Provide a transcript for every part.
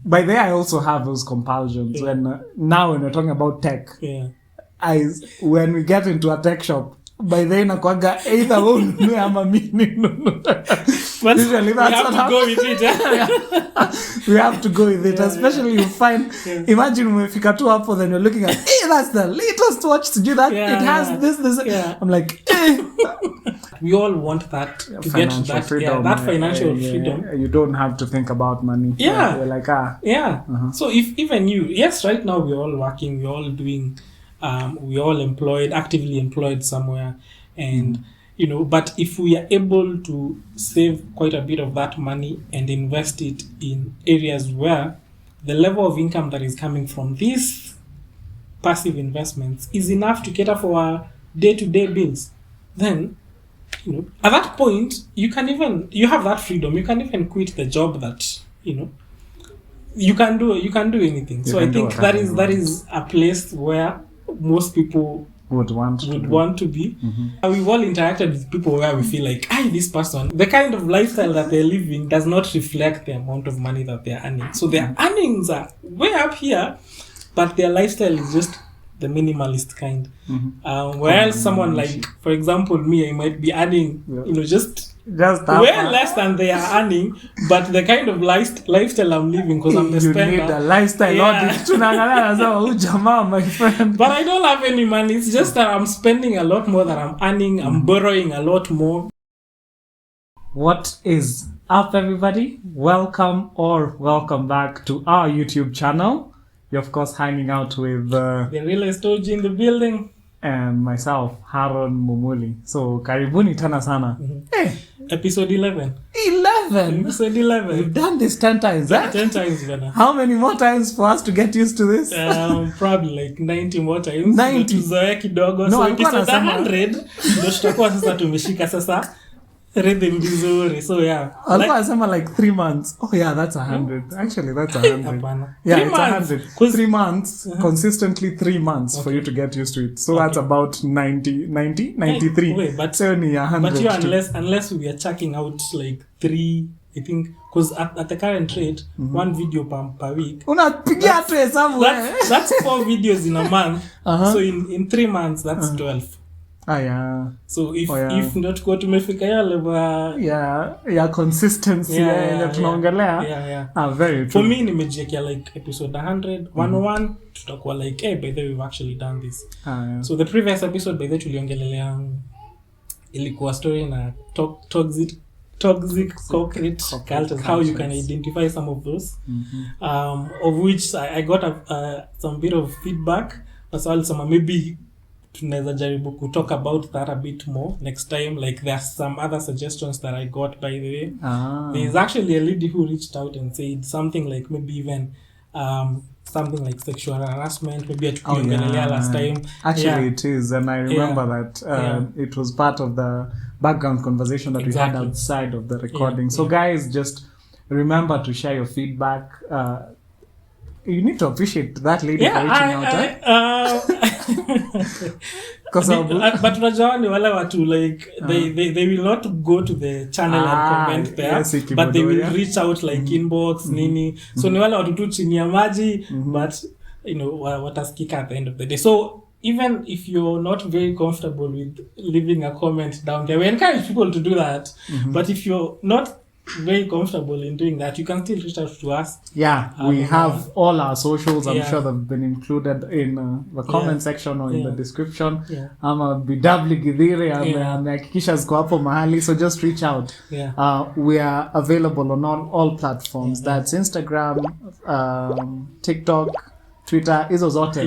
By the way, I also have those compulsions when now when we're talking about tech. Yeah. When we get into a tech shop, by then nakuaga either ununue ama mimi ninunue. Usually that's what go with it. We have to go with it, especially you find. Imagine umefika tu hapo, then you're looking at, hey, that's the latest watch to do that. It has this. Yeah. I'm like, we all want that to get that freedom. That financial freedom. You don't have to think about money. Yeah. You're like So if even you, yes, right now we're all working, we're all doing. We're all employed, actively employed somewhere, and but if we are able to save quite a bit of that money and invest it in areas where the level of income that is coming from these passive investments is enough to cater for our day-to-day bills, then at that point you have that freedom. You can even quit the job that you can do anything. So I think that is a place where most people would want to be. We've all interacted with people where we feel like, this person, the kind of lifestyle that they're living does not reflect the amount of money that they're earning. So their earnings are way up here, but their lifestyle is just the minimalist kind. Whereas someone like, for example, me, I might be earning, just way less than they are earning, but the kind of lifestyle I'm living, because I'm the spender. You need a lifestyle audit. My friend. But I don't have any money. It's just that I'm spending a lot more than I'm earning. I'm borrowing a lot more. What is up, everybody? Welcome back to our YouTube channel. You're, of course, hanging out with the real estate in the building. And myself, Haron Mumuli. So, karibuni tena sana. Hey. Episode 11. Episode 11. We've done this 10 times, 10 times, Bana. How many more times for us to get used to this? Probably like 90 more times. 90. Tuzoea kidogo. No, so episode 100, ndio tutakuwa sasa tumeshika sasa rhythm vizuri. So yeah. Alikuwa anasema like 3 months. Oh yeah, that's 100. Actually, that's 100. Yeah, it's 100. 3 months, consistently 3 months for you to get used to it. So that's about 93. Wait, but so only 100. But you unless we are checking out like 3, I think, because at the current rate, 1 video per week. Unapigia tu hesabu. That's 4 videos in a month. So in 3 months, that's 12. Yeah. So if not go tumefika hiyo level consistency tunaongelea. Very true. For me nimejiwekea like episode 100 101 tutakuwa like by the way we've actually done this. So the previous episode by the way tuliongelelea ilikuwa story na toxic corporate cultures, how you can identify some of those, of which I got some bit of feedback. As well, some maybe tunaweza jaribu to talk about that a bit more next time. Like there's some other suggestions that I got, by the way. There's actually a lady who reached out and said something like maybe even something like sexual harassment, maybe at last time. Actually it is, and I remember that it was part of the background conversation that we had outside of the recording. So guys, just remember to share your feedback. You need to appreciate that lady for reaching out. But unajua ni wale watu like they will not go to the channel and comment there, but they will reach out like inbox nini. So ni wale watu tu chini ya maji, but watasikika at the end of the day. So even if you're not very comfortable with leaving a comment down there, we encourage people to do that. But if you're not very comfortable in doing that, you can still reach out to us. We have all our socials. I'm sure they've been included in the comment section or in the description. Ama BW Githire amehakikisha ziko hapo mahali, so just reach out. We are available on all platforms. That's Instagram, TikTok, Twitter, hizo zote.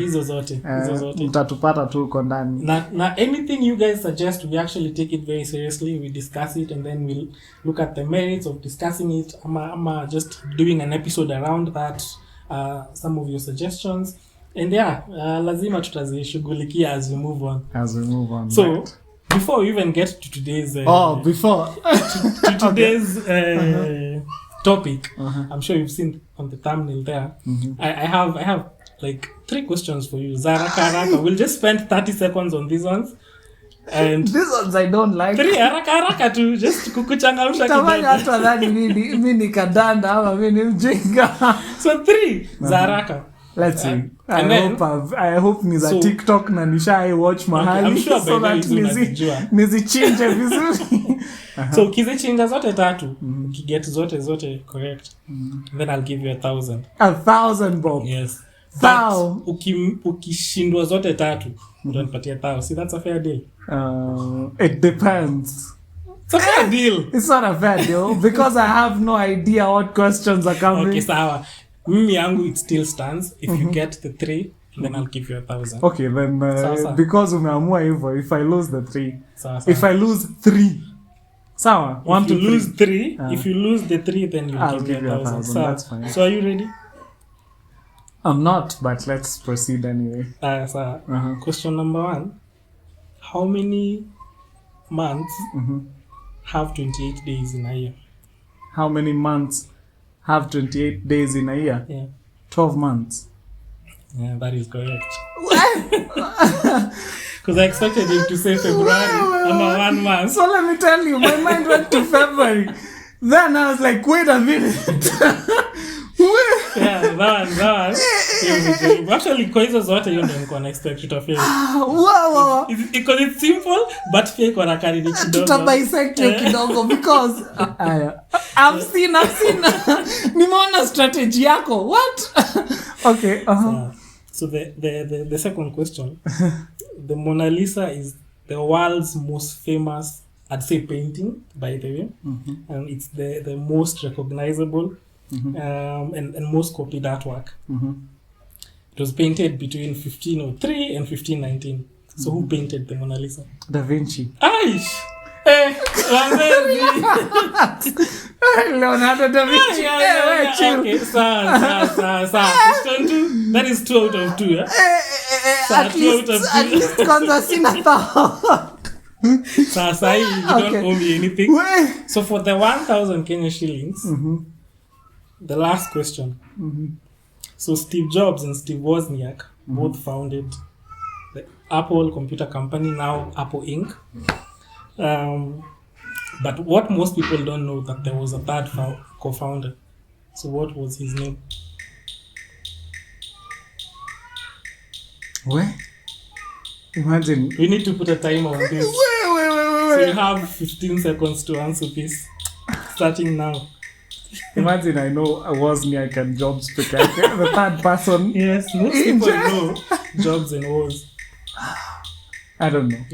Mtatupata tu uko ndani. Na anything you guys suggest, we actually take it very seriously. We discuss it and then we'll look at the merits of discussing it. I'm just doing an episode around that, some of your suggestions. And lazima tutazishughulikia as we move on. So before we even get to today's today's topic, I'm sure you've seen on the thumbnail there. I have like 3 questions for you. Zaraka. We'll just spend 30 seconds on these ones. And these ones I don't like. 3 haraka tu just kukuchangamsha Tamani kidogo. hata dhani mimi ni kadanda ama mimi ni mjinga. So 3 za haraka. Let's see. And then, I hope ni za so, TikTok na nishai watch mahali. I'm sure so by that then nizichinje vizuri. So ukizichinja zote 3, ukiget zote correct, then I'll give you 1,000. 1,000 bob. Yes. Thou. Ukishindwa zote 3, utanipatia 1,000. See, that's a fair deal. It depends. It's a fair deal. It's not a fair deal because I have no idea what questions are coming. Okay, sawa. Mimi yangu it still stands. If you get the 3, then I'll give you 1,000. Okay, then because umeamua hivyo, if I lose the 3, if I lose 3, sawa. If you lose 3, if you lose the 3, then you'll give me 1,000. That's fine. So are you ready? I'm not, but let's proceed anyway. So question number 1: how many months have 28 days in a year? How many months have 28 days in a year? Yeah. 12 months. Yeah, that is correct. Because I expected him to say February. I'm a 1 month. So let me tell you, my mind went to February. Then I was like, wait a minute. Yeah, that one. Actually, kwa hizo zote hiyo ndio nilikuwa na expect utafeli. Wow. Because it's simple, but pia iko na karidi kidogo. Tutabisect hiyo kidogo because I've seen nimeona strategy yako. What? Okay. So the second question. The Mona Lisa is the world's most famous, I'd say, painting, by the way. And it's the most recognizable and most copied artwork. It was painted between 1503 and 1519. So who painted the Mona Lisa? Da Vinci. Aish! Leonardo da Vinci. Chill. Okay, question 2. That is 2 out of 2, yeah? At least kwanza sina thought. Sasa you don't owe me anything. So for the 1,000 Kenya shillings, the last question. So Steve Jobs and Steve Wozniak both founded the Apple Computer Company, now Apple Inc. But what most people don't know, that there was a third co-founder. So what was his name? Where? Imagine. We need to put a timer on this. Wait. So you have 15 seconds to answer this, starting now. Imagine I know Wozniak and Jobs together. The third person. Yes, most people know Jobs and Woz. I don't know.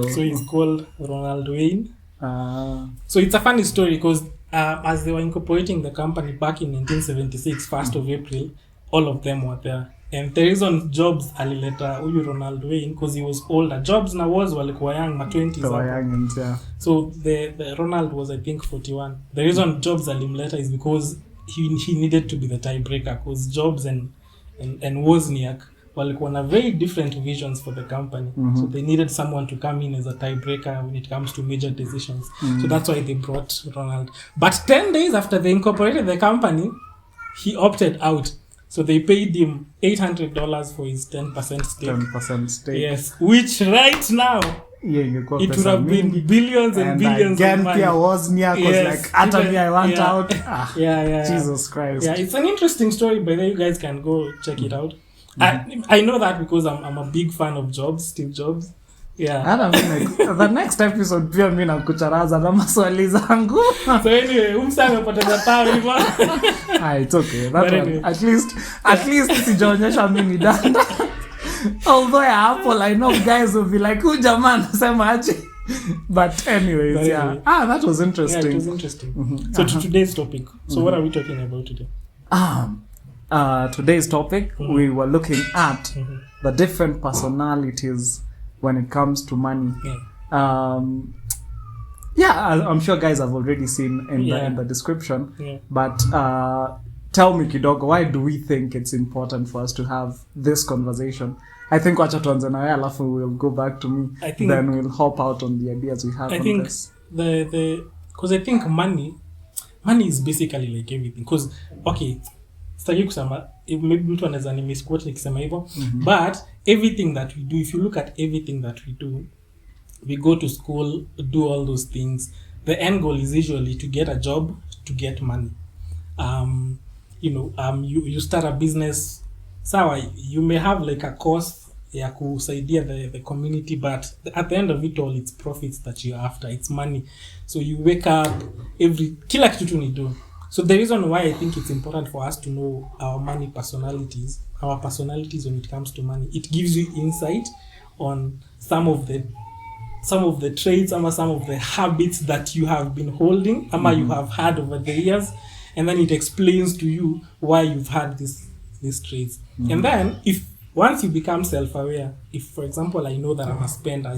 So he's called Ronald Wayne. So it's a funny story because as they were incorporating the company back in 1976, 1st of April, all of them were there. And the reason Jobs alileta huyu Ronald Wayne because he was older. Jobs na Woz walikuwa young, ma 20s. Yeah. So the Ronald was, I think, 41. The reason Jobs alimleta is because he needed to be the tiebreaker because Jobs and Wozniak walikuwa na very different visions for the company. So they needed someone to come in as a tiebreaker when it comes to major decisions. So that's why they brought Ronald. But 10 days after they incorporated the company, he opted out. So they paid him $800 for his 10% stake. 10% stake. Yes, which right now it would have been billions and billions of money. Pia Wozniak was like, Atomy, I want out. Yeah. Jesus Christ. Yeah, it's an interesting story, but then you guys can go check it out. I know that because I'm a big fan of Jobs, Steve Jobs. Yeah. And I mean, the next episode pia mimi nakucharaza na maswali zangu. So anyway, umsame poteza tawi hivyo. It's okay. That one, anyway. At least sijaonyesha mimi danda. Although ya Apple, I know guys will be like, "Huyu jamaa anasema aje." But anyways, yeah. That was interesting. Yeah, it was interesting. So to today's topic. So what are we talking about today? Today's topic, we were looking at the different personalities when it comes to money. I'm sure guys have already seen in the description. But tell me kidogo, why do we think it's important for us to have this conversation? I think wacha tuanze na wewe alafu we'll go back to me. Then we'll hop out on the ideas we have on this. Because I think money is basically like everything. Because sitaki kusema maybe mtu anaweza ni misquote nikisema hivyo, but everything that we do, if you look at everything that we do, we go to school, do all those things. The end goal is usually to get a job, to get money. You start a business. Sawa, you may have like a course ya kusaidia the community, but at the end of it all, it's profits that you're after. It's money. So you wake up kila kitu tu ni do. So the reason why I think it's important for us to know our personalities when it comes to money, it gives you insight on some of the traits, some of the habits that you have been holding, you have had over the years, and then it explains to you why you've had these traits. And then once you become self-aware, if for example I know that I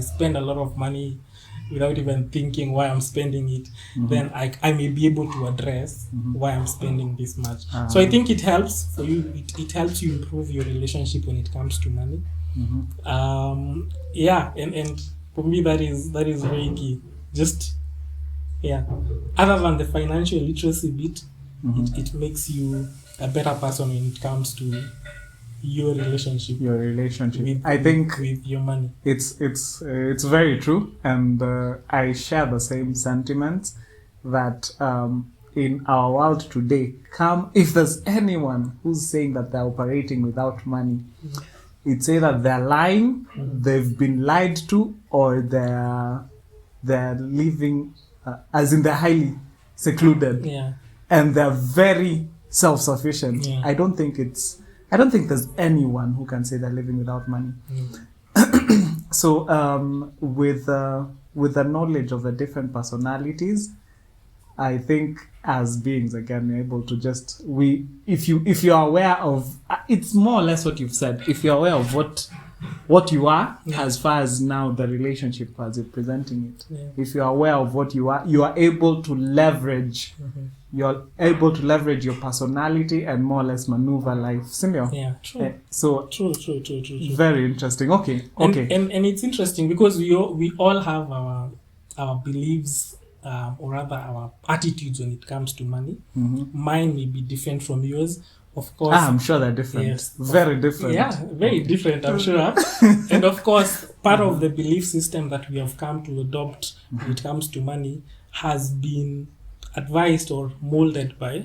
spend a lot of money without even thinking why I'm spending it, then I may be able to address why I'm spending this much. So I think it helps for you. It helps you improve your relationship when it comes to money. And for me that is very key. Just other than the financial literacy bit, it makes you a better person when it comes to your relationship with, I think with your money. It's very true, and I share the same sentiments that in our world today, if there's anyone who's saying that they're operating without money, it's either they're lying, they've been lied to, or they're living as in they're highly secluded, and they're very self-sufficient. I don't think there's anyone who can say they're living without money. So with the knowledge of the different personalities, I think as beings, again, we're able to just if you are aware of, it's more or less what you've said. If you're aware of what you are, as far as now the relationship as you're presenting it, if you're aware of what you are able to leverage. You're able to leverage your personality and more or less maneuver life. Senior? Yeah, true. True. Very interesting. Okay. And it's interesting because we all have our beliefs, or rather our attitudes when it comes to money. Mine may be different from yours. Of course. I'm sure they're different. Yes. Very different. Yeah, very different, I'm sure. And of course, part of the belief system that we have come to adopt when it comes to money has been advised or molded by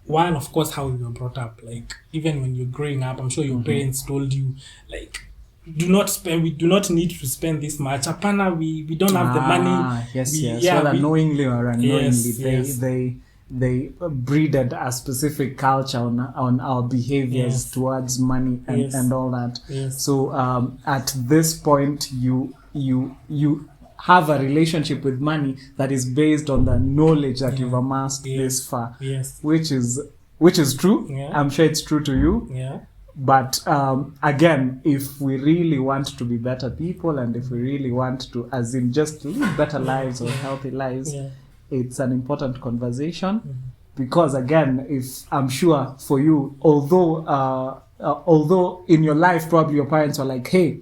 one, of course, how you were brought up. Like even when you're growing up, I'm sure your parents told you, like, we do not need to spend this much. Apana, we don't have the money. Whether knowingly or unknowingly, they breeded a specific culture on our behaviors towards money and all that. So at this point, you have a relationship with money that is based on the knowledge that you've amassed this far, which is true. I'm sure it's true to you. But again, if we really want to be better people, and if we really want to, as in just live better lives or healthy lives, it's an important conversation. Because again, if I'm sure for you, although in your life probably your parents were like, hey,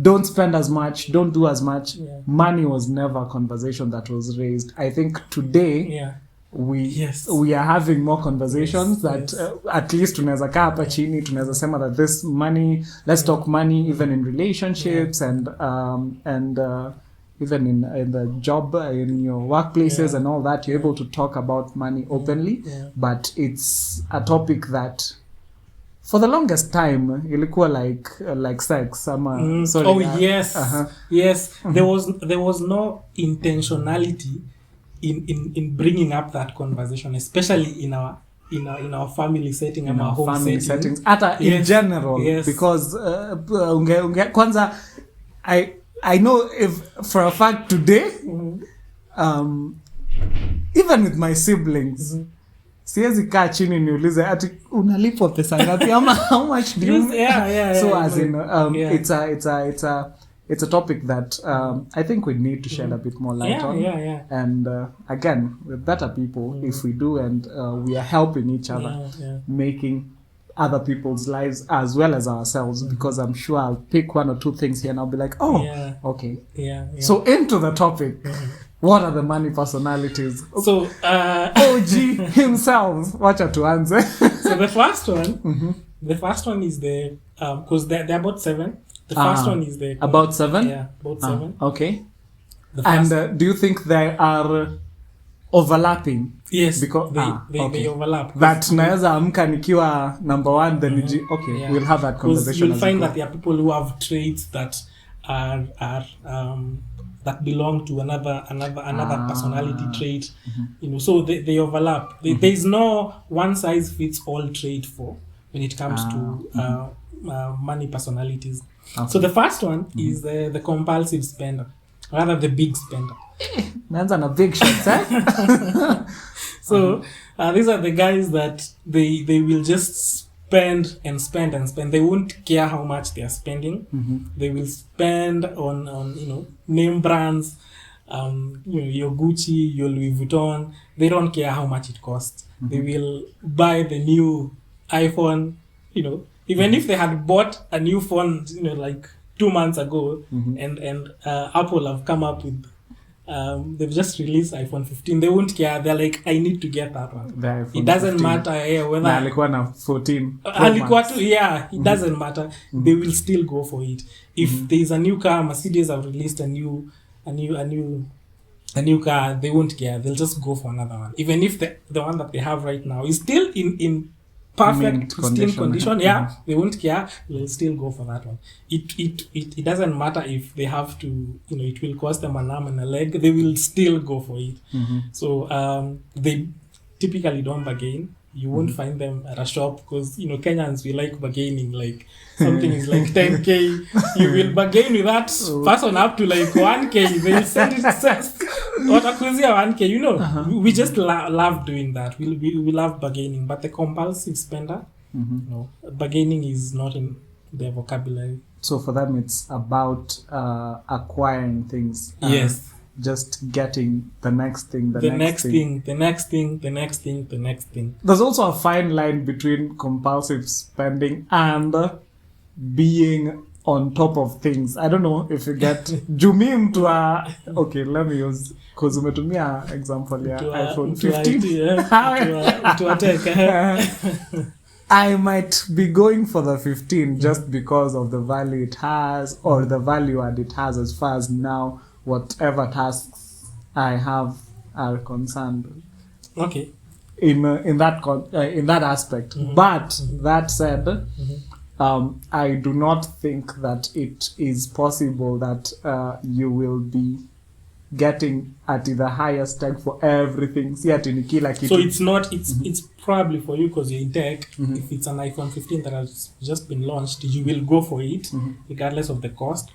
don't spend as much, don't do as much. Money was never a conversation that was raised. I think today we are having more conversations that at least tunaweza kaa hapa chini, tunaweza sema that this money, let's talk money even in relationships and even in the job, in your workplaces and all that, you're able to talk about money openly. But it's a topic that for the longest time ilikuwa like sex. Yes. There was no intentionality in bringing up that conversation, especially in our family setting, in our home family settings, in general, because kwanza I know if for a fact today, even with my siblings, siwezi kaa chini niulize ati unalipwa pesa ngapi ama how much do you so as in it's a topic that I think we need to shed a bit more light on. And again, we're better people if we do, and we are helping each other, making other people's lives as well as ourselves, because I'm sure I'll pick one or two things here and I'll be like, okay. So into the topic. What are the money personalities? So OG himself, wacha tuanze. So the first one is the because they're about 7. The first one is the about 7. Yeah, about 7. Okay. The first, And do you think they are overlapping? yes, Because they overlap. That naweza amka nikiwa number 1 then Yeah. we'll have that Because conversation. you'll as we find go. that there are people who have traits that are that belong to another personality trait. You know, so they overlap. There is no one size fits all trait for when it comes to money personalities. Okay. So the first one is the compulsive spender, rather the big spender. Man's on a big shots, eh? So these are the guys that they will just spend and spend and spend. They won't care how much they are spending. They will spend on name brands, your Gucci, your Louis Vuitton. They don't care how much it costs. They will buy the new iPhone. Even if they had bought a new phone, like 2 months ago, and Apple have come up with. They've just released iPhone 15. They won't care. They're like, I need to get that one. It doesn't 15. matter whether alikuwa na 14. It doesn't matter. They will still go for it. If there is a new car, Mercedes have released a new car, they won't care. They'll just go for another one. Even if the one that they have right now is still in perfect pristine condition, they won't care. They'll still go for that one. It doesn't matter if they have to, it will cost them an arm and a leg. They will still go for it. So they typically don't bargain. You won't find them at a shop because Kenyans, we like bargaining. Like something is like 10k, you will bargain with that person up to like 1k. They'll send it watakuzia 1k. We just love doing that. We love bargaining. But the compulsive spender, no, bargaining is not in their vocabulary. So for them, it's about acquiring things. Yes. Just getting the next thing, the next thing. There's also a fine line between compulsive spending and being on top of things. I don't know if you get jumim to a... Okay, let me use... Because umetumia example ya iPhone 15. I might be going for the 15 just because of the value it has or the value that it has as far as now whatever tasks I have are concerned. Okay. In that aspect. But that said, I do not think that it is possible that you will be getting at the highest tech for everything. So it's not. It's probably for you because you're in tech. If it's an iPhone 15 that has just been launched, you will go for it regardless of the cost.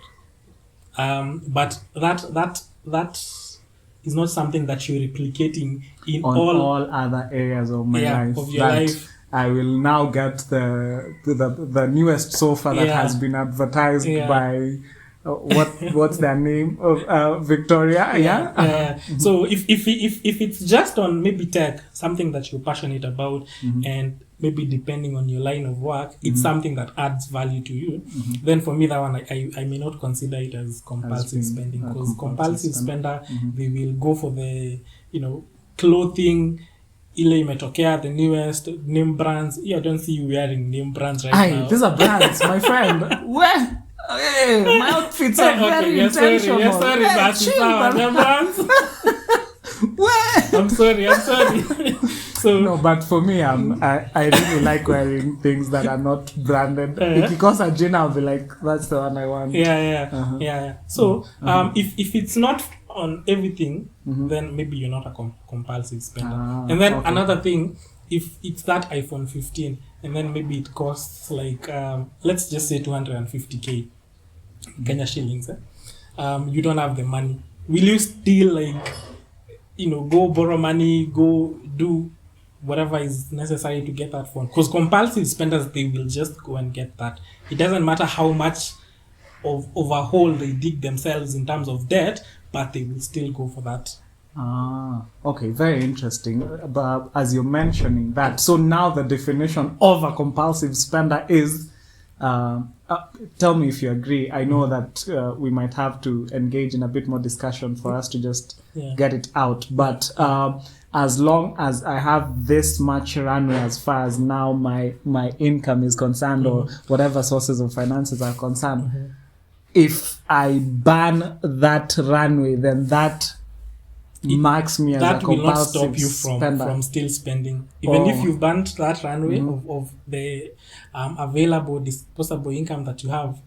But that is not something that you're replicating in all other areas of my life. Of your life. I will now get the newest sofa that has been advertised by what's their name of Victoria. So if it's just on maybe tech, something that you're passionate about, and maybe depending on your line of work, it's something that adds value to you, then for me that one I may not consider it as compulsive spending, because compulsive spender, they will go for the clothing, ile imetokea, the newest name brands. I don't see you wearing name brands right now. These are brands, my friend. Where? Hey, my outfits are very intentional. Yes, sorry, but name brands. I'm sorry. So no, but for me, I really like wearing things that are not branded. Because a gin, I'll be like, that's the one I want. Yeah. So if it's not on everything, then maybe you're not a compulsive spender. And then another thing, if it's that iPhone 15, and then maybe it costs like let's just say 250k Kenya shillings. You don't have the money. Will you still go borrow money, go do whatever is necessary to get that phone? Because compulsive spenders, they will just go and get that. It doesn't matter how much of a hole they dig themselves in terms of debt, but they will still go for that. Okay, very interesting. But as you're mentioning that, so now the definition of a compulsive spender is, tell me if you agree. I know that we might have to engage in a bit more discussion for us to just get it out. But as long as I have this much runway as far as now my income is concerned, or whatever sources of finances are concerned, if I ban that runway, then that marks me as a that will not compulsive stop you spender. from still spending. Even if you've banned that runway of the available disposable income that you have,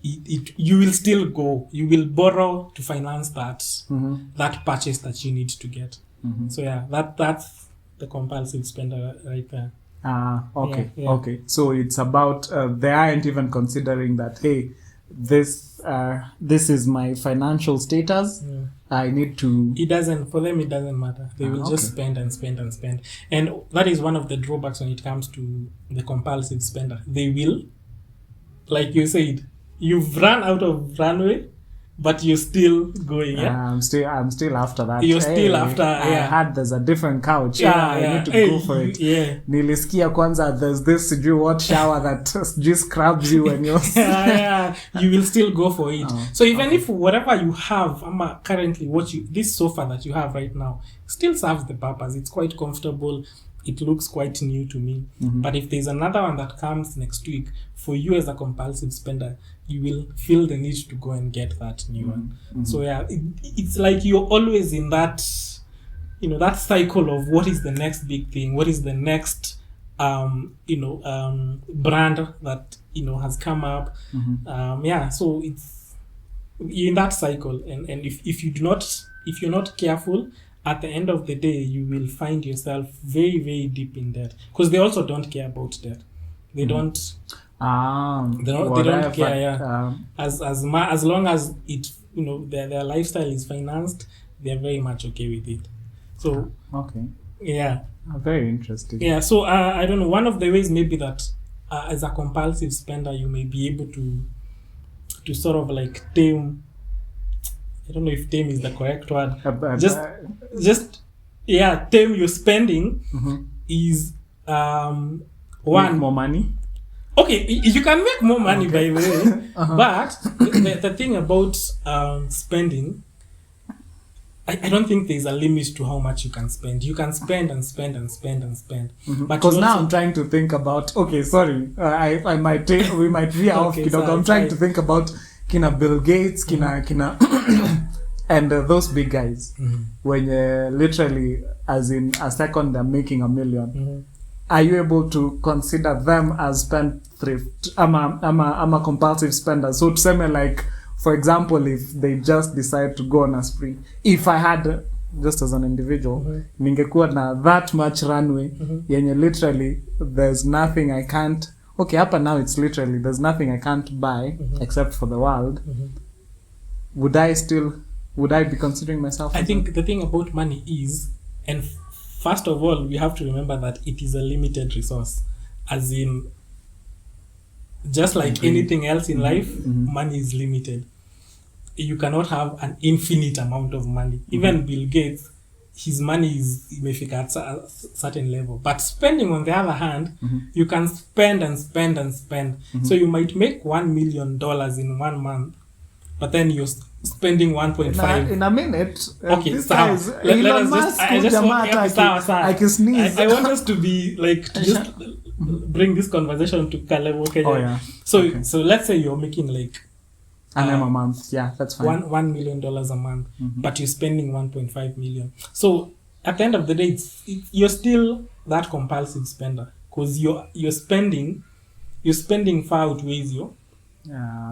you will still go. You will borrow to finance that purchase that you need to get. So yeah, that's the compulsive spender right there. Okay, Yeah. okay. So it's about they aren't even considering that. Hey, this is my financial status. I need to. It doesn't, for them, it doesn't matter. They will just spend and spend and spend. And that is one of the drawbacks when it comes to the compulsive spender. They will, like you said, you've run out of runway, but you're still going. Yeah, I'm still after that. You're still after. I heard there's a different couch. I need to go for it. Yeah. Nilisikia kwanza there's this what shower that just scrubs you when you're you will still go for it. So even if whatever you have, currently this sofa that you have right now still serves the purpose. It's quite comfortable. It looks quite new to me. But if there's another one that comes next week, for you as a compulsive spender, you will feel the need to go and get that new one. So yeah, it's like you're always in that, that cycle of what is the next big thing, what is the next, brand that has come up. So it's in that cycle, and if you're not careful, at the end of the day, you will find yourself very, very deep in debt, because they also don't care about debt. They don't. They don't care. Yeah. As long as it, their lifestyle is financed, they're very much okay with it. So okay. Yeah. Very interesting. Yeah. So I don't know. One of the ways maybe that as a compulsive spender, you may be able to sort of like tame. I don't know if tame is the correct word. Tame your spending is one. Make more money. Okay, you can make more money by the way, but the thing about spending, I don't think there's a limit to how much you can spend. You can spend and spend and spend and spend. But because now I'm trying to think about. Okay, sorry, we might veer off. I'm trying to think about kina Bill Gates, kina and those big guys. When literally, as in a second, they're making $1 million. Are you able to consider them as spendthrift? I'm a compulsive spender. So to say, like, for example, if they just decide to go on a spree, if I had, just as an individual, ningekuwa na that much runway, yenye literally there's nothing I can't. Okay, up and now it's literally there's nothing I can't buy except for the world. Would I be considering myself? I think the thing about money is, and first of all, we have to remember that it is a limited resource. As in, just like anything else in life, money is limited. You cannot have an infinite amount of money. Even Bill Gates, his money is imefika at a certain level. But spending, on the other hand, you can spend and spend and spend. So you might make $1 million in 1 month, but then you're spending 1.5 in a minute. Okay, this so is Elon Musk. I want us to be like to just bring this conversation to Kalevo, Kenya. Oh yeah. So let's say you're making like an M a month. Yeah, that's fine. $1 million a month, but you're spending 1.5 million. So at the end of the day, you're still that compulsive spender, because you're spending far outweighs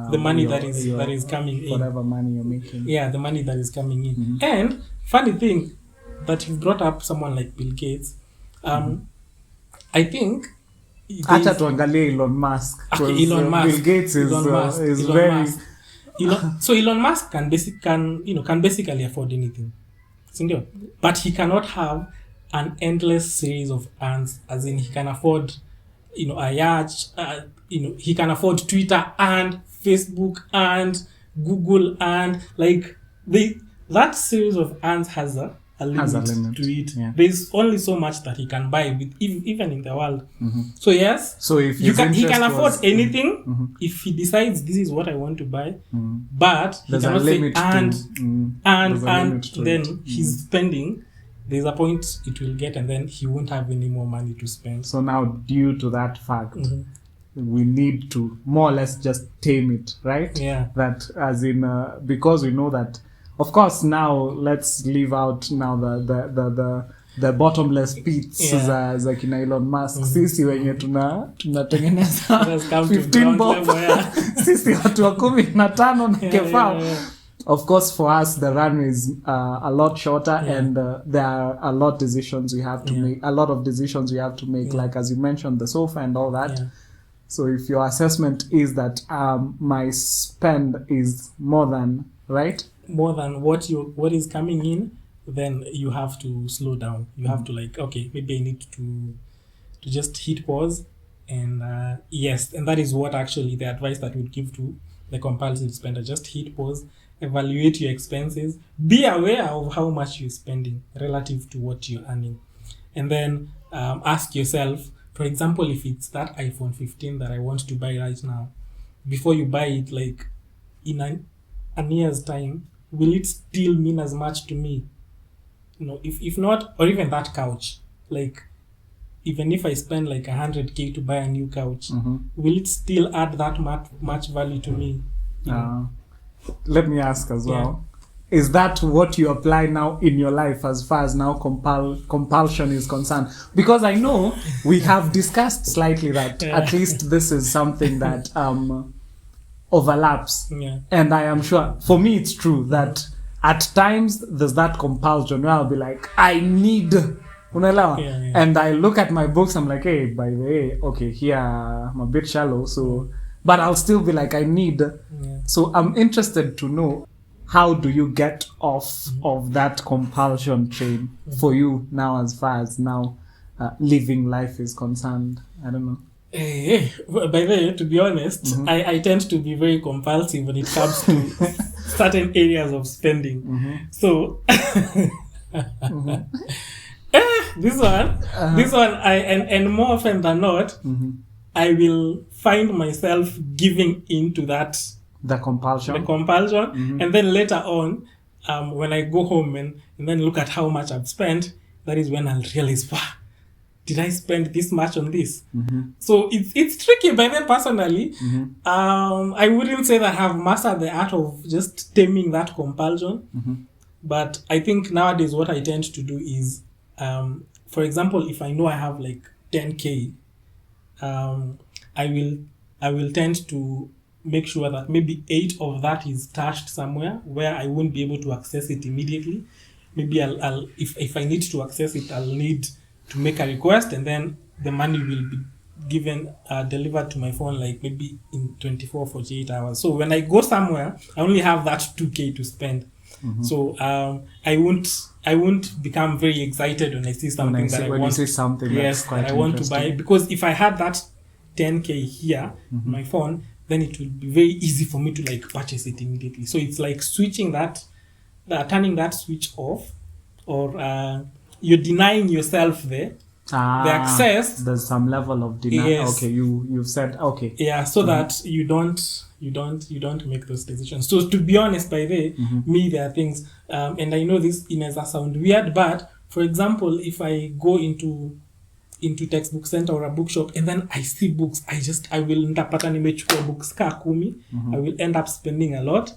the money that is coming in. Whatever money you're making. Yeah, the money that is coming in. And funny thing that you brought up someone like Bill Gates. I think Acha tuangalie Elon Musk. Okay, Elon Musk. Bill Gates is Elon very Musk. So Elon Musk can basically afford anything. But he cannot have an endless series of earns, as in he can afford a yacht, he can afford Twitter and Facebook and Google, and like that series of earns has a limit to it. Yeah. There's only so much that he can buy with even in the world. So yes, so if he can afford anything if he decides this is what I want to buy, but he there's cannot a limit say then he's spending. There's a point it will get, and then he won't have any more money to spend. So now, due to that fact, we need to more or less just tame it, right? Yeah. That as in because we know that, of course, now let's leave out now the bottomless pits za kina Elon Musk. Sisi wenye tunatengeneza 15 bob sisi watu wa 15 na kefao. Of course, for us, the runway is a lot shorter, and there are a lot of decisions we have to make. A lot of decisions we have to make, like as you mentioned, the sofa and all that. Yeah. So, if your assessment is that my spend is more than what is coming in, then you have to slow down. You have to okay, maybe I need to just hit pause, and yes, and that is what actually the advice that we would give to the compulsive spender. Just hit pause. Evaluate your expenses. Be aware of how much you're spending relative to what you're earning. And then ask yourself, for example, if it's that iPhone 15 that I want to buy right now, before you buy it, in a year's time, will it still mean as much to me? If not, or even that couch, even if I spend 100K to buy a new couch, will it still add that much value to me? Let me ask as well. Yeah. Is that what you apply now in your life as far as now compulsion is concerned? Because I know we have discussed slightly that at least this is something that overlaps. Yeah. And I am sure, for me it's true that at times there's that compulsion where I'll be like, I need... And I look at my books, I'm like, hey, by the way, okay, here I'm a bit shallow, so... But I'll still be like, I need. Yeah. So I'm interested to know, how do you get off of that compulsion train for you now, as far as now living life is concerned? I don't know. By the way, to be honest, I tend to be very compulsive when it comes to certain areas of spending. So this one, and more often than not, I will find myself giving into the compulsion, and then later on, when I go home and then look at how much I've spent, that is when I'll realize, wow, did I spend this much on this? So it's tricky. By then, personally, I wouldn't say that I have mastered the art of just taming that compulsion, but I think nowadays what I tend to do is, for example, if I know I have 10K. I will tend to make sure that maybe 8 of that is stashed somewhere where I won't be able to access it immediately. Maybe I'll if I need to access it, I'll need to make a request, and then the money will be given delivered to my phone maybe in 24 48 hours. So when I go somewhere, I only have that 2K to spend. So I won't become very excited when I see something that I want. When you see something that's quite that I want to buy, because if I had that 10K here on my phone, then it will be very easy for me to purchase it immediately. So it's switching turning that switch off, or you're denying yourself the access. There's some level of denial. Yes. Okay, you've said okay. Yeah, so that you don't make those decisions. So to be honest, by the way, me, there are things, and I know this does sound weird, but for example, if I go into textbook center or a bookshop and then I see books, I will end up nimechukua books ka 10. I will end up spending a lot,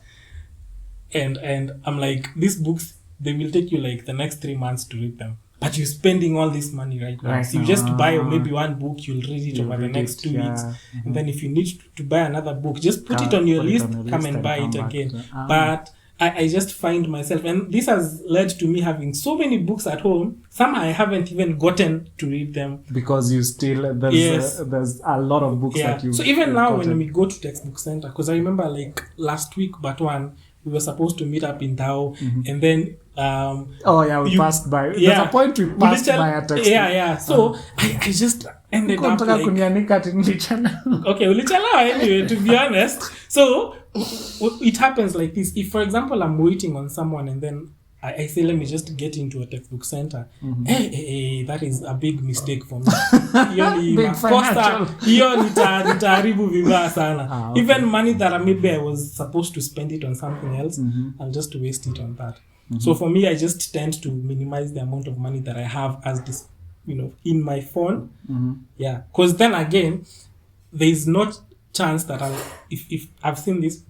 and I'm like, these books, they will take you the next 3 months to read them. But you're spending all this money right now. So you just buy maybe one book, you'll read it over the next 2 weeks. And then if you need to buy another book, just put it on your list, come and buy it again. But I just find myself, and this has led to me having so many books at home. Some I haven't even gotten to read them. Because you still, there's a lot of books that you... So even now when we go to textbook center, because I remember last week, but one, we were supposed to meet up in Tao, and then we passed by. There's a point we passed by a textbook. So I just ended up okay, ulichelewa anyway, to be honest. So it happens like this. If, for example, I'm waiting on someone and then I say, let me just get into a textbook center. That is a big mistake for me. Nitaharibu vibaya sana. Even money that maybe I was supposed to spend it on something else, I'll just waste it on that. So for me, I just tend to minimize the amount of money that I have as this, in my phone. Yeah. Because then again, there's not chance that if I've seen these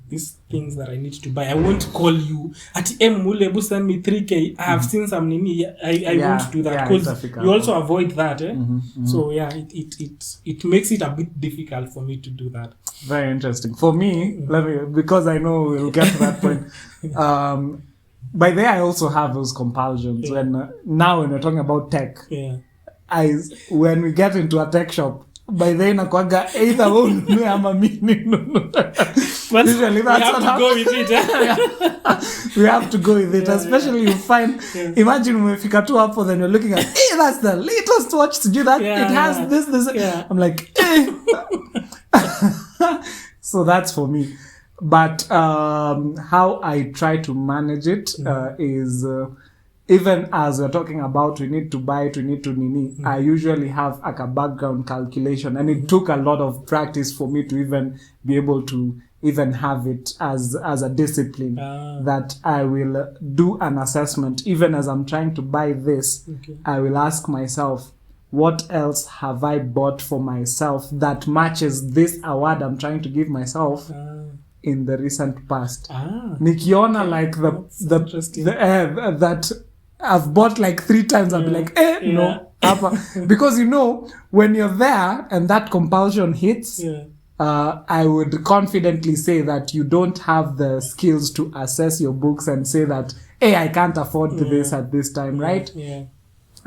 things that I need to buy, I won't call you at Mulebu send me 3K. I have seen some nini. I won't do that because you also avoid that. So yeah, it makes it a bit difficult for me to do that. Very interesting. For me, because I know we'll get to that point. By there, I also have those compulsions. When we're talking about tech, when we get into a tech shop, by then nakwaga either ununue ama mimi ninunue. Usually that's what happens. We have to go with it. Especially you find, imagine umefika tu hapo, then you're looking at, hey, that's the latest watch to do that. It has this. I'm like, so that's for me. But how I try to manage it is even as we're talking about we need to buy it, we need to nini, I usually have like a background calculation, and it took a lot of practice for me to even be able to even have it as a discipline that I will do an assessment. Even as I'm trying to buy this, I will ask myself, what else have I bought for myself that matches this award I'm trying to give myself in the recent past? Nikiona like that I've bought like 3 times, I'll be like, no. Because when you're there and that compulsion hits, I would confidently say that you don't have the skills to assess your books and say that, hey, I can't afford this at this time, right?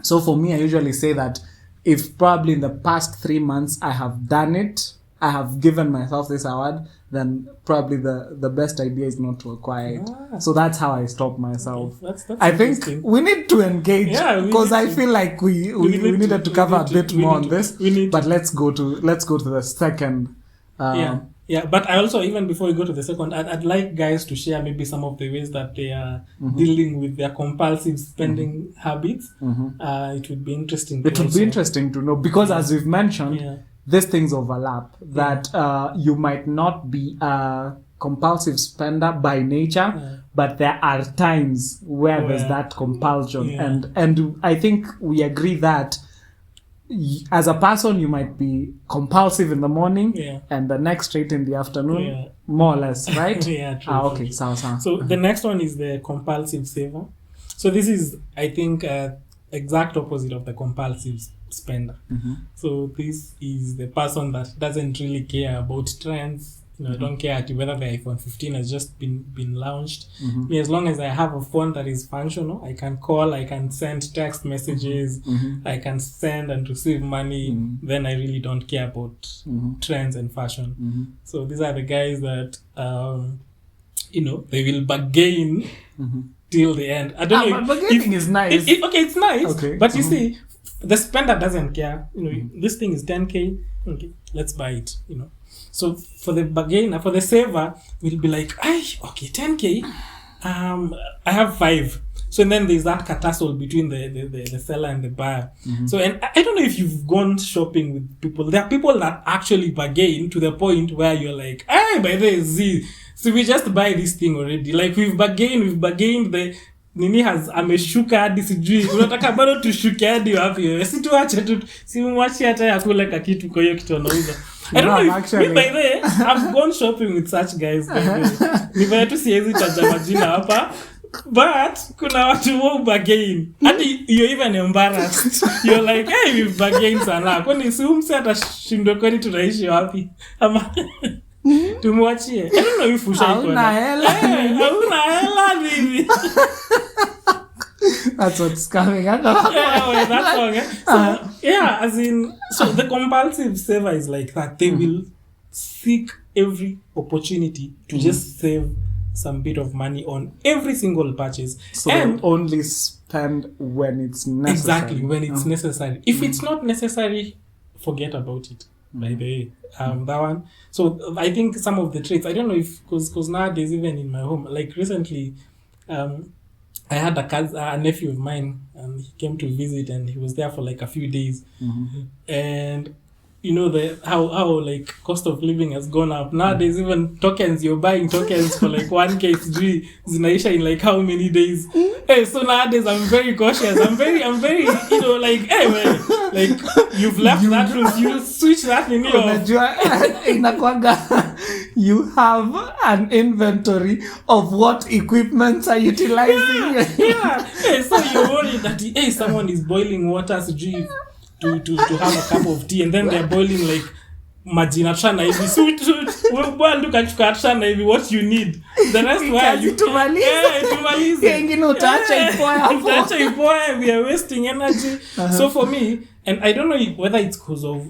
So for me, I usually say that if probably in the past 3 months I have done it, I have given myself this award, then probably the best idea is not to acquire it. So that's how I stop myself. That's I think we need to engage, because I feel like we needed to cover a bit more on this. But let's go to the second. But I also, even before we go to the second, I'd like guys to share maybe some of the ways that they are dealing with their compulsive spending habits. It would be interesting. It would be interesting to know, because as we've mentioned, these things overlap. That you might not be a compulsive spender by nature, but there are times where there's that compulsion, and I think we agree that as a person you might be compulsive in the morning and the next straight in the afternoon, more or less, right? True. Okay, so the next one is the compulsive saver. So this is, I think, exact opposite of the compulsive spender. So this is the person that doesn't really care about trends. Don't care whether the iPhone 15 has just been launched. Me, as long as I have a phone that is functional, I can call, I can send text messages, I can send and receive money, then I really don't care about trends and fashion. So these are the guys that they will bargain till the end. I don't know. Bargaining is nice. It's nice. Okay. But you see, the spender doesn't care. This thing is 10K. Okay, let's buy it. So for the bargainer, for the saver, we'll be like, 10K. I have 5. So and then there's that tussle between the seller and the buyer. So, and I don't know if you've gone shopping with people. There are people that actually bargain to the point where you're like, hey, by the way, so we just buy this thing already. Like we've bargained, the nini has ameshuka hadi sijui unataka bado tushuke hadi wapi wewe, si tuache tu, si mwache hata yakula kitu kwa hiyo kitu anauza. I don't know if, by the way, I've gone shopping with such guys, by the way. Ni vile tu siwezi taja majina hapa, but kuna watu wao bargain hadi you're even embarrassed. You're like, hey, we've bargained sana, kwani si umse atashindwa kwani tunaishi wapi ama tumwachie. I don't know if hauna hela nini. That's what's coming out. That's okay. So as in, so the compulsive saver is like that. They will seek every opportunity to just save some bit of money on every single purchase. So and only spend when it's necessary. Exactly, when it's necessary. If it's not necessary, forget about it. By the way, that one. So I think some of the traits, I don't know if, because nowadays, even in my home, like recently, I had a nephew of mine, and he came to visit, and he was there for like a few days. And how like cost of living has gone up nowadays. Even tokens, you're buying tokens for like 1K zinaisha in like how many days. Hey, so nowadays I'm very cautious. I'm very like, hey man, like you've left that room, you switch that in your Unajua inakwanga you have an inventory of what equipments are utilizing. yeah. Hey, so you're worried that hey, someone is boiling water to have a cup of tea, and then they're boiling like majina trana hivi. So wewe ndo kachukua trana hivi, what you need. The rest why you tumalize. Yengine utaacha ipoe hapo. Utaacha ipoe, we are wasting energy. So for me, and I don't know whether it's because of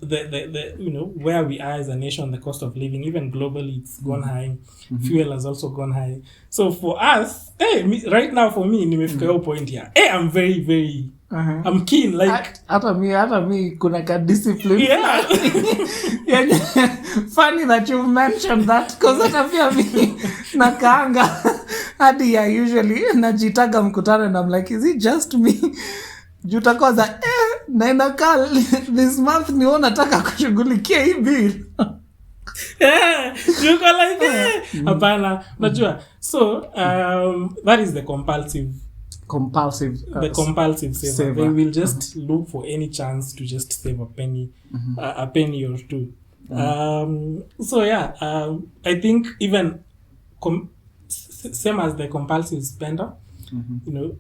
the you know where we are as a nation, the cost of living, even globally it's gone high. Fuel has also gone high. So for us, right now for me nimefika hiyo point here. I'm very very I'm keen, like hata mi kuna ka discipline. Yeah. Funny that you mentioned that, because hata pia mi nakaanga hadi I usually najitaga mkutano and I'm like, is it just me? Jutakoza na inakaa this month niona nataka kushughulikia hii bill. You go like hapana, unajua. So that is the compulsive saver. They will just look for any chance to just save a penny, a penny or two. So yeah, I think even same as the compulsive spender, you know,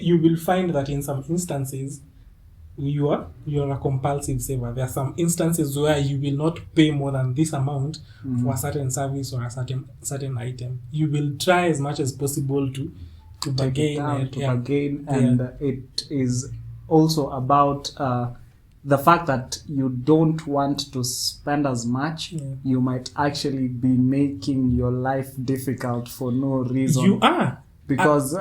you will find that in some instances you're a compulsive saver. There are some instances where you will not pay more than this amount for a certain service or a certain item. You will try as much as possible to bargain and it is also about the fact that you don't want to spend as much. You might actually be making your life difficult for no reason. You are, because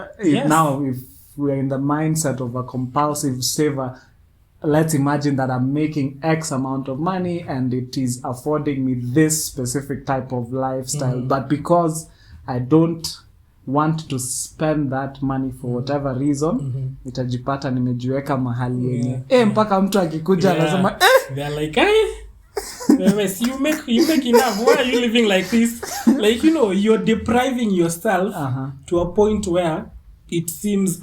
now if we're in the mindset of a compulsive saver, let's imagine that I'm making X amount of money and it is affording me this specific type of lifestyle, but because I don't want to spend that money for whatever reason, itajipata nimejiweka mahali yenye mpaka mtu akikuja anasema they're like, you make enough, why are you living like this? Like, you know, you're depriving yourself to a point where it seems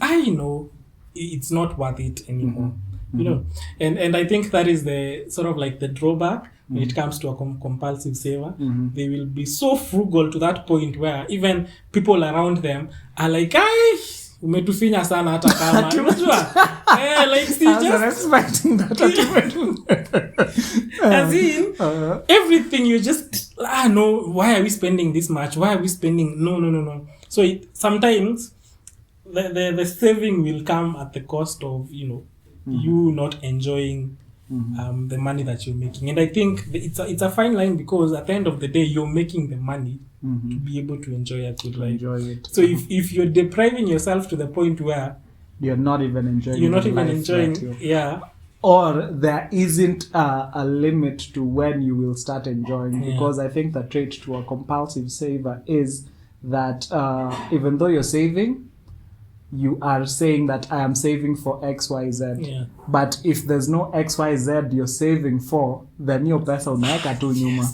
it's not worth it anymore. You know, and I think that is the sort of like the drawback when it comes to a compulsive saver. They will be so frugal to that point where even people around them are like, umetufinya sana hata kama unajua like see just expecting that as in everything you just no, why are we spending this much, why are we spending no. So sometimes the saving will come at the cost of, you know, you not enjoying the money that you're making. And I think it's a fine line, because at the end of the day you're making the money to be able to enjoy a good life. So if you're depriving yourself to the point where you're not even enjoying or there isn't a limit to when you will start enjoying, because I think the trait to a compulsive saver is that even though you're saving, you are saying that I am saving for XYZ. But if there's no XYZ you're saving for, then your pesa unaeka tu nyuma.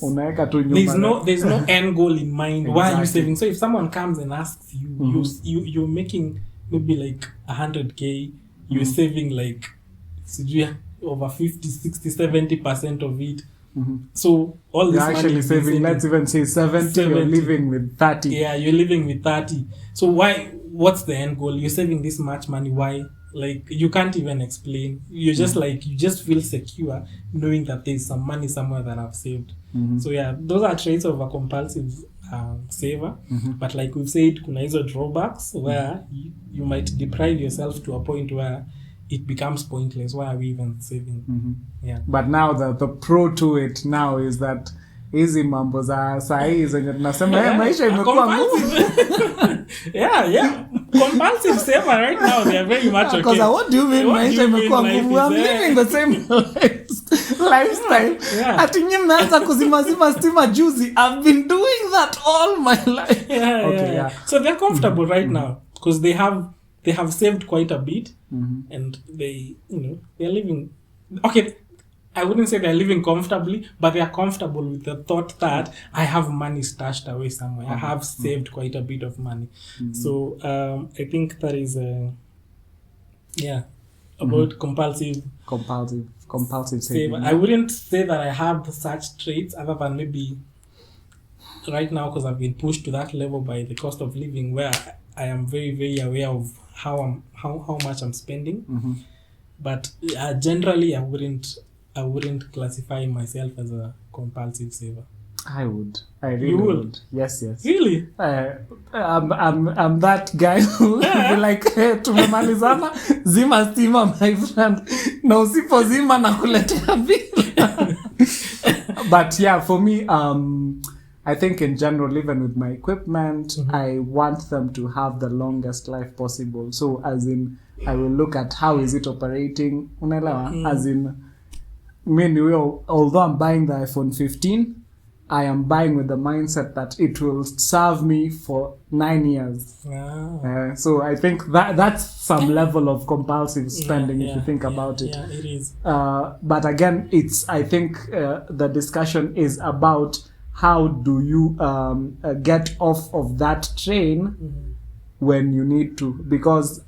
Unaeka tu nyuma. There's no end goal in mind. Exactly. Why are you saving? So if someone comes and asks you, you're making maybe like 100K, you're saving like over 50, 60, 70% of it. So all this you're actually saving, let's even say 70, you're living with 30. Yeah, you're living with 30. So what's the end goal? You're saving this much money. Why? Like, you can't even explain. You're just like, you just feel secure knowing that there's some money somewhere that I've saved. So yeah, those are traits of a compulsive saver. But like we've said, kuna hizo drawbacks where you might deprive yourself to a point where it becomes pointless. Why are we even saving? But now the pro to it now is that hizi mambo za sahi zenye tunasema maisha imekuwa ngumu. Compulsive saver right now, they are very much okay. Because what do you mean maisha imekuwa ngumu? I'm living the same lifestyle. Ati nyinyi mnaanza kuzima stima juzi. I've been doing that all my life. So they're comfortable right now because they have saved quite a bit, and they, you know, they're living okay. I wouldn't say they're living comfortably, but they are comfortable with the thought that I have money stashed away somewhere. I have saved quite a bit of money. So I think that is compulsive saving. I wouldn't say that I have such traits, other than maybe right now, because I've been pushed to that level by the cost of living, where I am very, very aware of how much I'm spending. But generally, I wouldn't classify myself as a compulsive saver. I would. I really would. Yes. Really? I'm that guy who be like, hey, tumemalizana, zima stima, my friend. Na usipozima na kuletea bill. But yeah, for me, I think in general, even with my equipment, I want them to have the longest life possible. So as in, I will look at how is it operating. As in, although I'm buying the iPhone 15, I am buying with the mindset that it will serve me for 9 years. So I think that's some level of compulsive spending if you think about it. Yeah, it is. But again, I think the discussion is about how do you get off of that train when you need to, because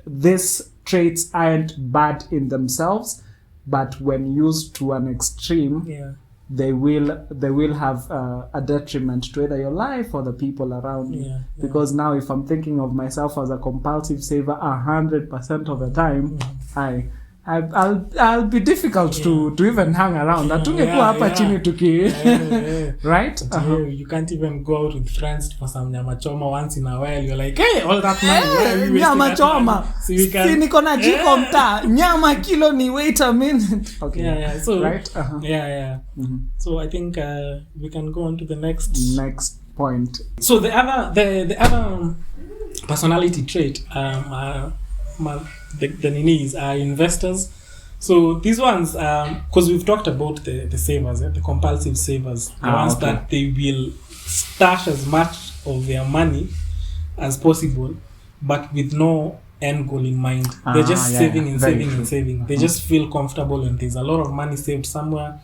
these traits aren't bad in themselves, but when used to an extreme, they will have a detriment to either your life or the people around you. Because now, if I'm thinking of myself as a compulsive saver 100% of the time, I'll be difficult to even hang around. Hatungekuwa hapa chini tuki right? You can't even go out with friends for some nyama choma once in a while. You're like, hey, all that money. Nyama choma. Si niko na jiko mtaa. Nyama kilo ni wait a minute. Okay. So right? So I think we can go on to the next point. So the other personality trait the ninis are investors. So these ones, because we've talked about the savers, the compulsive savers, the ones that they will stash as much of their money as possible, but with no end goal in mind. They're just saving and saving. They just feel comfortable and there's a lot of money saved somewhere.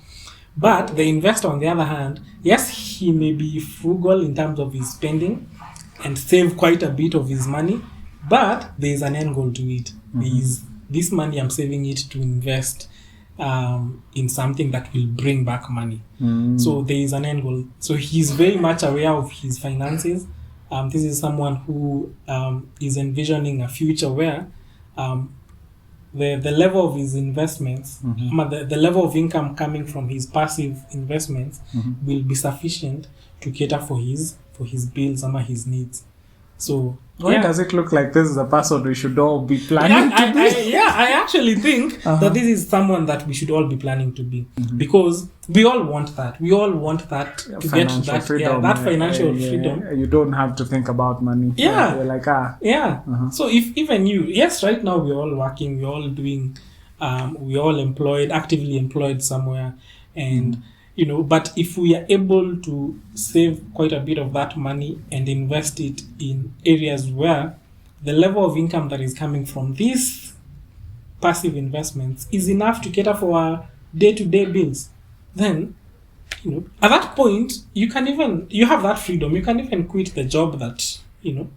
But the investor, on the other hand, yes, he may be frugal in terms of his spending and save quite a bit of his money, but there is an end goal to it. Is this money I'm saving it to invest in something that will bring back money. So there is an end goal. So he's very much aware of his finances. This is someone who is envisioning a future where the level of his investments, the level of income coming from his passive investments will be sufficient to cater for his bills and his needs. So why does it look like this is a person we should all be planning to be? I actually think that this is someone that we should all be planning to be, because we all want that. We all want that to get that freedom, that financial freedom. You don't have to think about money. You're like So if even you, yes, right now we're all working, we're all doing, we're all employed, actively employed somewhere, and but if we are able to save quite a bit of that money and invest it in areas where the level of income that is coming from these passive investments is enough to cater for our day-to-day bills, then at that point you have that freedom. You can even quit the job that you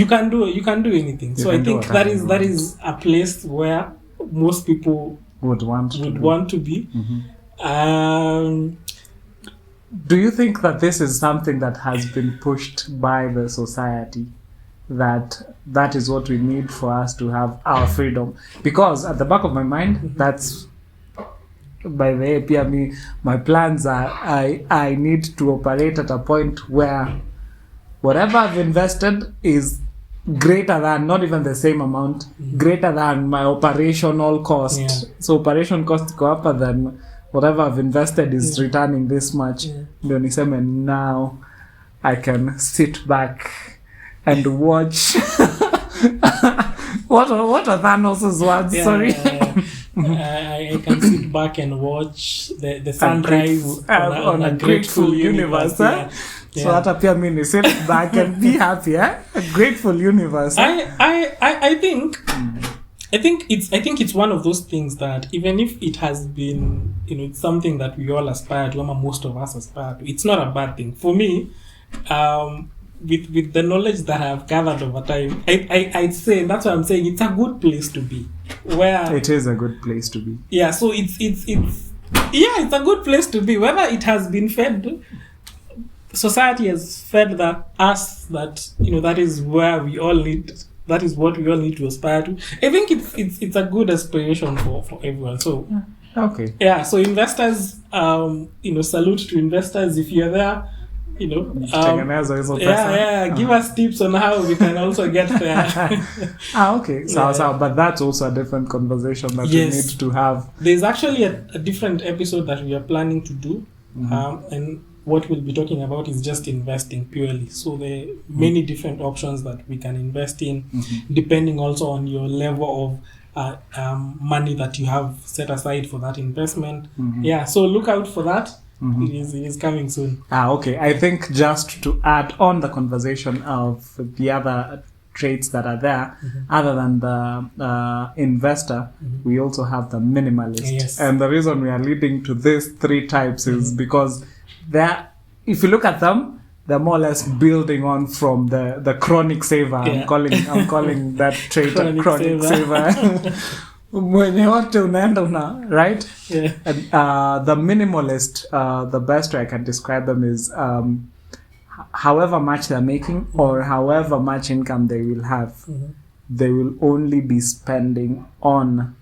can do anything. So I think that is a place where most people would want to be. Do you think that this is something that has been pushed by the society, that is what we need for us to have our freedom? Because at the back of my mind, that's, by the way, my plans are I need to operate at a point where whatever I've invested is greater than, not even the same amount, greater than my operational cost. So operation cost go up, then whatever I've invested is returning this much. Ndio niseme now I can sit back and watch. What are Thanos' words? Sorry. I can sit back and watch the sunrise on a grateful universe. So hata pia mimi ni sit back and be happy. A grateful universe. I think it's one of those things that even if it has been, it's something that we all aspire to, or most of us aspire to, it's not a bad thing. For me, with the knowledge that I've gathered over time, I'd say, that's why I'm saying it's a good place to be. where it is a good place to be. Yeah, so it's a good place to be. Whether it has been fed, society has fed us that that is where we all need. That is what we all need to aspire to. I think it's a good aspiration for everyone. So okay. Yeah. So investors, salute to investors if you're there. Give us tips on how we can also get there. Okay. So, but that's also a different conversation that we need to have. There's actually a different episode that we are planning to do, and what we'll be talking about is just investing purely. So there are many different options that we can invest in, depending also on your level of money that you have set aside for that investment. Yeah. So look out for that. It is coming soon. Okay. I think just to add on the conversation of the other traits that are there, other than the investor, we also have the minimalist. Yes. And the reason we are leading to these three types is because if you look at them, they're more or less building on from the chronic saver. I'm calling that trait a chronic saver. Mwenye wote unaenda right? Yeah. And the minimalist, the best way I can describe them is however much they're making or however much income they will have, they will only be spending on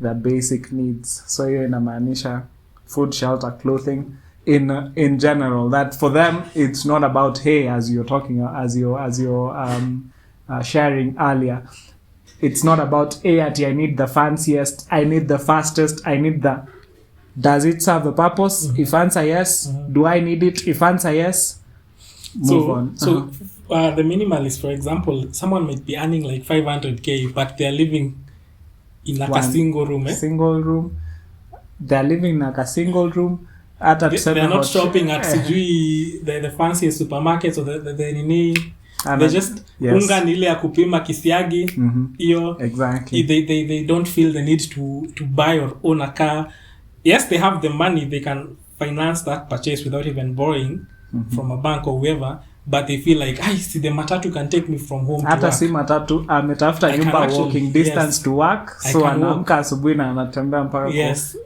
the basic needs. So hiyo inamaanisha food, shelter, clothing in general. That for them it's not about as you're talking, as you're sharing earlier. It's not about I need the fanciest, I need the fastest, I need the... Does it serve a purpose? If answer yes, do I need it? If answer yes, move on. So the minimalist, for example, someone might be earning like 500k, but they're living in like a single room. Single room. They're living in like a single room. They're not shopping at the fanciest supermarkets or the nini. They just unga ni ile ya kupima kisiagi hiyo. Exactly. They don't feel the need to buy or own a car. Yes, they have the money, they can finance that purchase without even borrowing from a bank or whoever, but they feel like the matatu can take me from home to work. Hata si matatu ametafuta nyumba walking distance to work, so anaamka asubuhi na anatembea mpaka. Yes.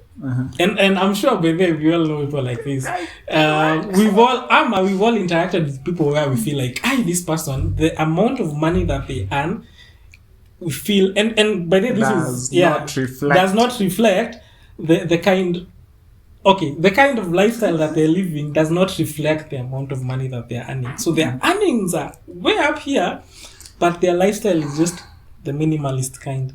And I'm sure by then we all know people like this. We've all interacted with people where we feel like, this person, the amount of money that they earn, we feel, and by then does not reflect the kind of lifestyle that they're living does not reflect the amount of money that they're earning. So their earnings are way up here, but their lifestyle is just the minimalist kind.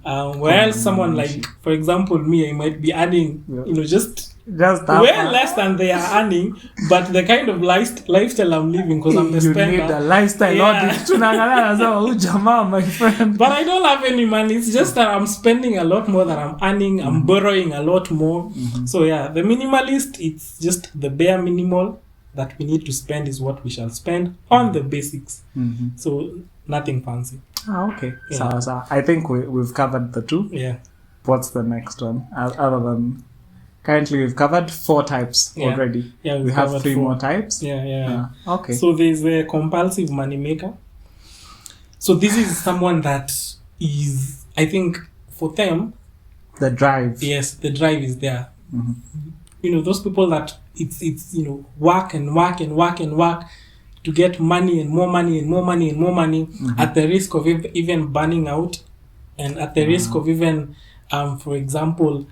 Whereas someone like, for example, me, I might be earning, just way less than they are earning, but the kind of lifestyle I'm living, because I'm the spender. You need a lifestyle audit. My friend. But I don't have any money. It's just that I'm spending a lot more than I'm earning. I'm borrowing a lot more. So the minimalist, it's just the bare minimal that we need to spend is what we shall spend on the basics. So nothing fancy. Okay. Yeah. So I think we've covered the two. Yeah. What's the next one? Other than currently we've covered 4 types already. Yeah, we have 3 more types. Yeah. Okay. So there's a compulsive money maker. So this is someone that is, I think, for them, the drive. Yes, the drive is there. Those people that it's work and work and work and work to get money and more money and more money and more money, at the risk of even burning out, and at the risk of even, for example,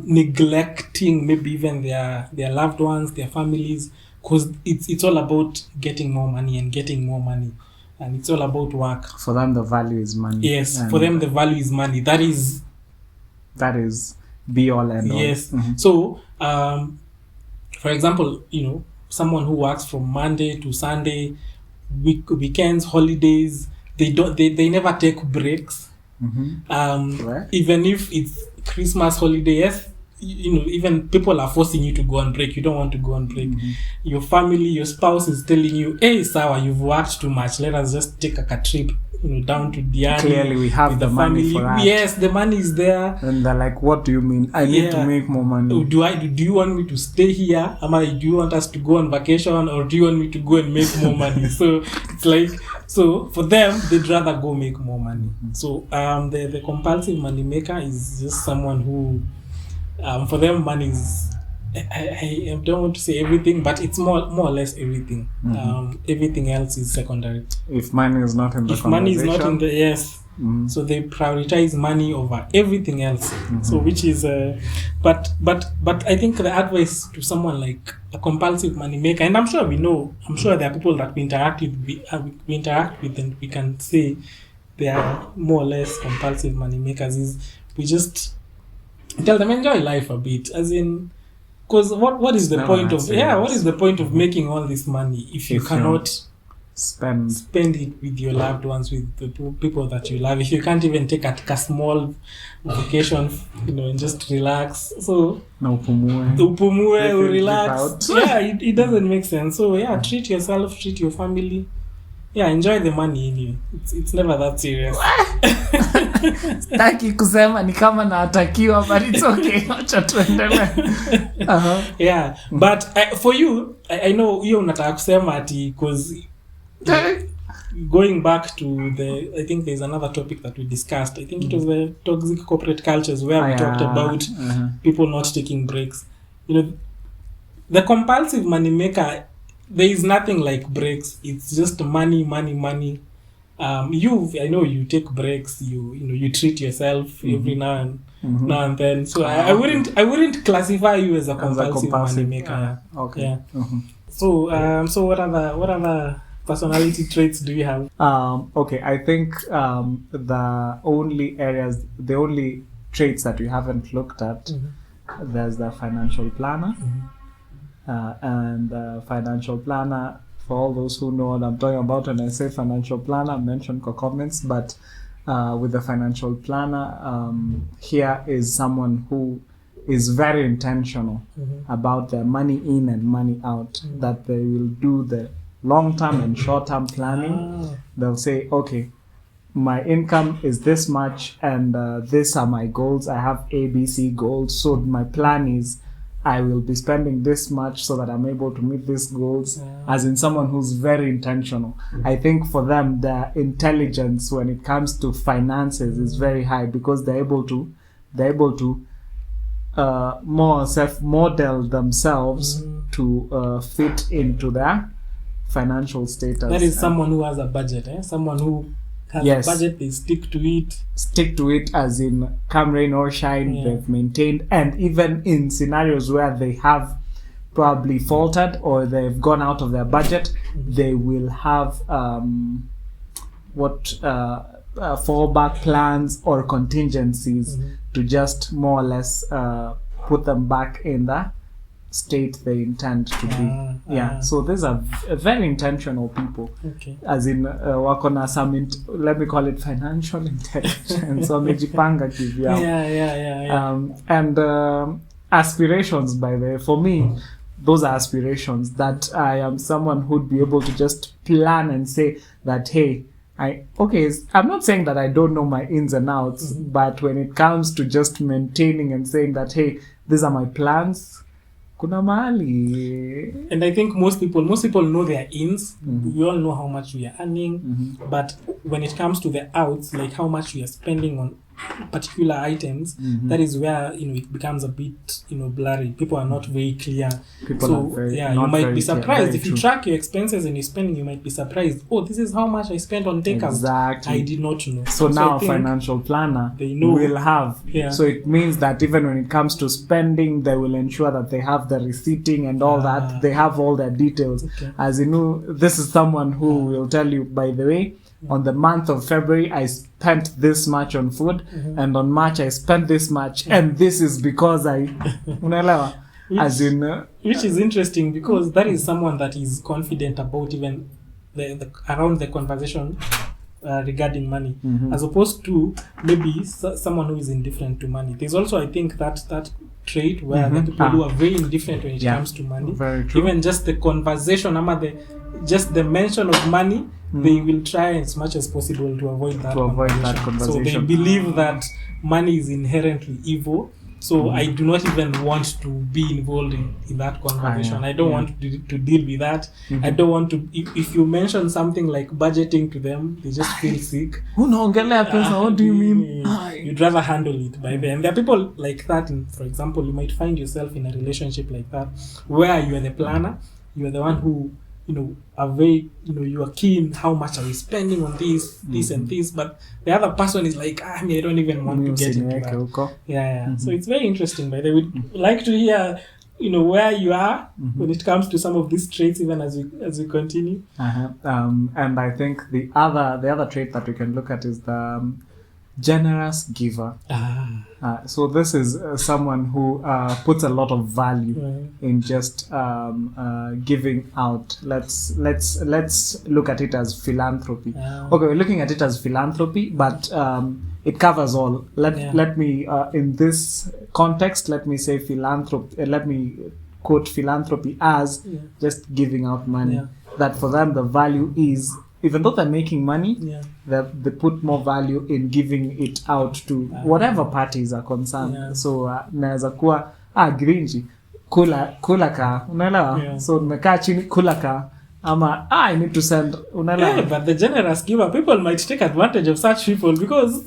neglecting maybe even their loved ones, their families, because it's all about getting more money and getting more money, and it's all about work. For them, the value is money. Yes, for them, the value is money. That is be all and all. Yes. So, for example, someone who works from Monday to Sunday, weekends, holidays, they never take breaks. Even if it's Christmas holiday, yes, even people are forcing you to go on break. You don't want to go on break. Your family, your spouse is telling you, hey, Sawa, you've worked too much. Let us just take a trip. down to Diani. Clearly we have with the money family. for that. Yes, the money is there. And they're like, what do you mean? I need to make more money. Do you want me to stay here? Do you want us to go on vacation, or do you want me to go and make more money? So it's like, so for them, they'd rather go make more money. So the compulsive money maker is just someone who, for them, money is, I don't want to say everything, but it's more or less everything. Everything else is secondary. If money is not in the conversation. Money is not in the, yes. So they prioritize money over everything else. So which is, but I think the advice to someone like a compulsive money maker, and I'm sure there are people that we interact with, and we can say they are more or less compulsive money makers, is we just tell them enjoy life a bit, as in, because what is the point of what is the point of making all this money if you cannot spend it with your loved ones, with the people that you love, if you can't even take a small vacation, and just relax? So upumue or relax. It doesn't make sense. So treat yourself, treat your family. Enjoy the money in you. It's never that serious. Sitaki kusema ni kama naatakiwa, but it's okay. Acha tuendelee. But for you, I know you unataka kusema ati, because going back to I think there's another topic that we discussed. I think it was the toxic corporate cultures, where we talked about people not taking breaks. The compulsive money maker, there is nothing like breaks. It's just money. I know you take breaks. You treat yourself every now and then. So I wouldn't classify you as a compulsive money maker. Okay. So what other personality traits do you have? Okay, I think the only traits that we haven't looked at, there's the financial planner. And financial planner, for all those who know what I'm talking about when I say financial planner, mention comments. But with the financial planner, here is someone who is very intentional about their money in and money out, that they will do the long-term and short-term planning. They'll say, okay, my income is this much, and these are my goals. I have ABC goals. So my plan is, I will be spending this much so that I'm able to meet these goals. As in someone who's very intentional. I think for them, their intelligence when it comes to finances is very high, because they're able to more self-model themselves to fit into their financial status. That is someone who has a budget, someone who has a budget, they stick to it, as in come rain or shine, they've maintained. And even in scenarios where they have probably faltered or they've gone out of their budget, they will have fallback plans or contingencies to just more or less put them back in the state they intend to be. So these are very intentional people. As in wako na some let me call it financial intelligence. Wamejipanga kivyao. And aspirations, by the way, for me, those are aspirations, that I am someone who'd be able to just plan and say that, hey, I'm not saying that I don't know my ins and outs, but when it comes to just maintaining and saying that, hey, these are my plans, kuna mahali. And I think most people know their ins. We all know how much we are earning, but when it comes to the outs, like how much we are spending on particular items, that is where it becomes a bit blurry. People are not very clear. You might be surprised if you track your expenses and your spending. You might be surprised. Oh, this is how much I spent on takeout. Exactly. I did not know. So now a financial planner will have. So it means that even when it comes to spending, they will ensure that they have the receipting and all that. They have all their details. As you know, this is someone who will tell you, by the way, on the month of February, I spent this much on food, and on March, I spent this much, and this is because unaelewa? As in, which is interesting, because that is someone that is confident about even around the conversation regarding money, as opposed to maybe someone who is indifferent to money. There's also, I think, that trait where the people who are very indifferent when it comes to money. Very true. Even just the conversation, just the mention of money, they will try as much as possible to avoid that conversation. So they believe that money is inherently evil. So I do not even want to be involved in that conversation. I don't want to deal with that. I don't want to. If you mention something like budgeting to them, they just feel sick. What do you mean? You'd rather handle it by them. There are people like that. For example, you might find yourself in a relationship like that, where you are the planner. You are the one who, are very, you are keen. How much are we spending on this and this? But the other person is like, I don't even want to get into that. Yeah. So it's very interesting. But they would like to hear, where you are when it comes to some of these traits, even as we continue. And I think the other trait that we can look at is the generous giver. So this is someone who puts a lot of value in just giving out. Let's look at it as philanthropy. Okay, we're looking at it as philanthropy, but it covers all. Let me in this context, let me say philanthropy. Let me quote philanthropy as just giving out money. That for them the value is, even though they're making money, they put more value in giving it out to whatever parties are concerned. So naweza kuwa grinji kula ka, unaelewa? So nimekaa chini kula ka, ama I need to send, unaelewa? But the generous giver, people might take advantage of such people because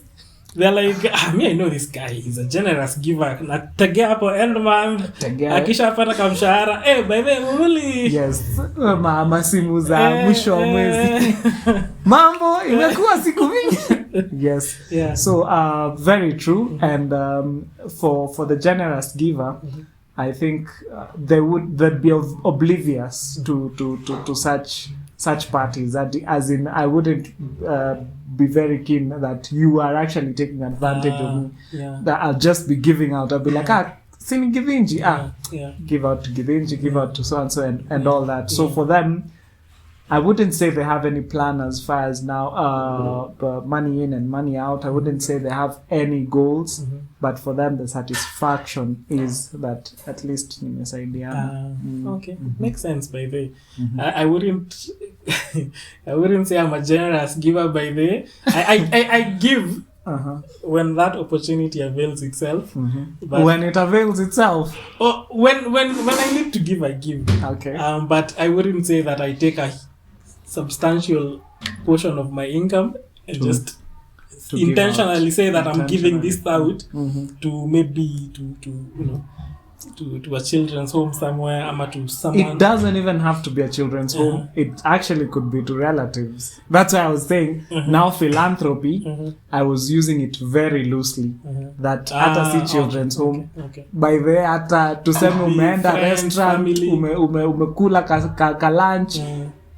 they're like, I know this guy, he's a generous giver. Nategea hapo end month, akisha pata kamshahara, by the way, yes, masimu za mwisho wa mwezi. Mambo imekuwa siku mingi. Yes. So very true. And for the generous giver, I think they'd be oblivious to such parties, that as in I wouldn't be very keen that you are actually taking advantage of me, that I'll just be giving out. I'll be like, sini givinji, give out to givinji, give out to so and so and all that. So for them, I wouldn't say they have any plan as far as now money in and money out. I wouldn't say they have any goals, but for them the satisfaction is that at least nimesaidiana. Okay, makes sense by the way. I wouldn't I wouldn't say I'm a generous giver by the way. I give when that opportunity avails itself. But when it avails itself, when I need to give, I give. Okay. But I wouldn't say that I take a substantial portion of my income and just intentionally say that I'm giving this out to maybe to a children's home somewhere, or to someone. It doesn't even have to be a children's home. It actually could be to relatives. That's why I was saying now philanthropy, I was using it very loosely. That hata si children's home. By the way, hata tuseme umeenda restaurant, umekula ka lunch,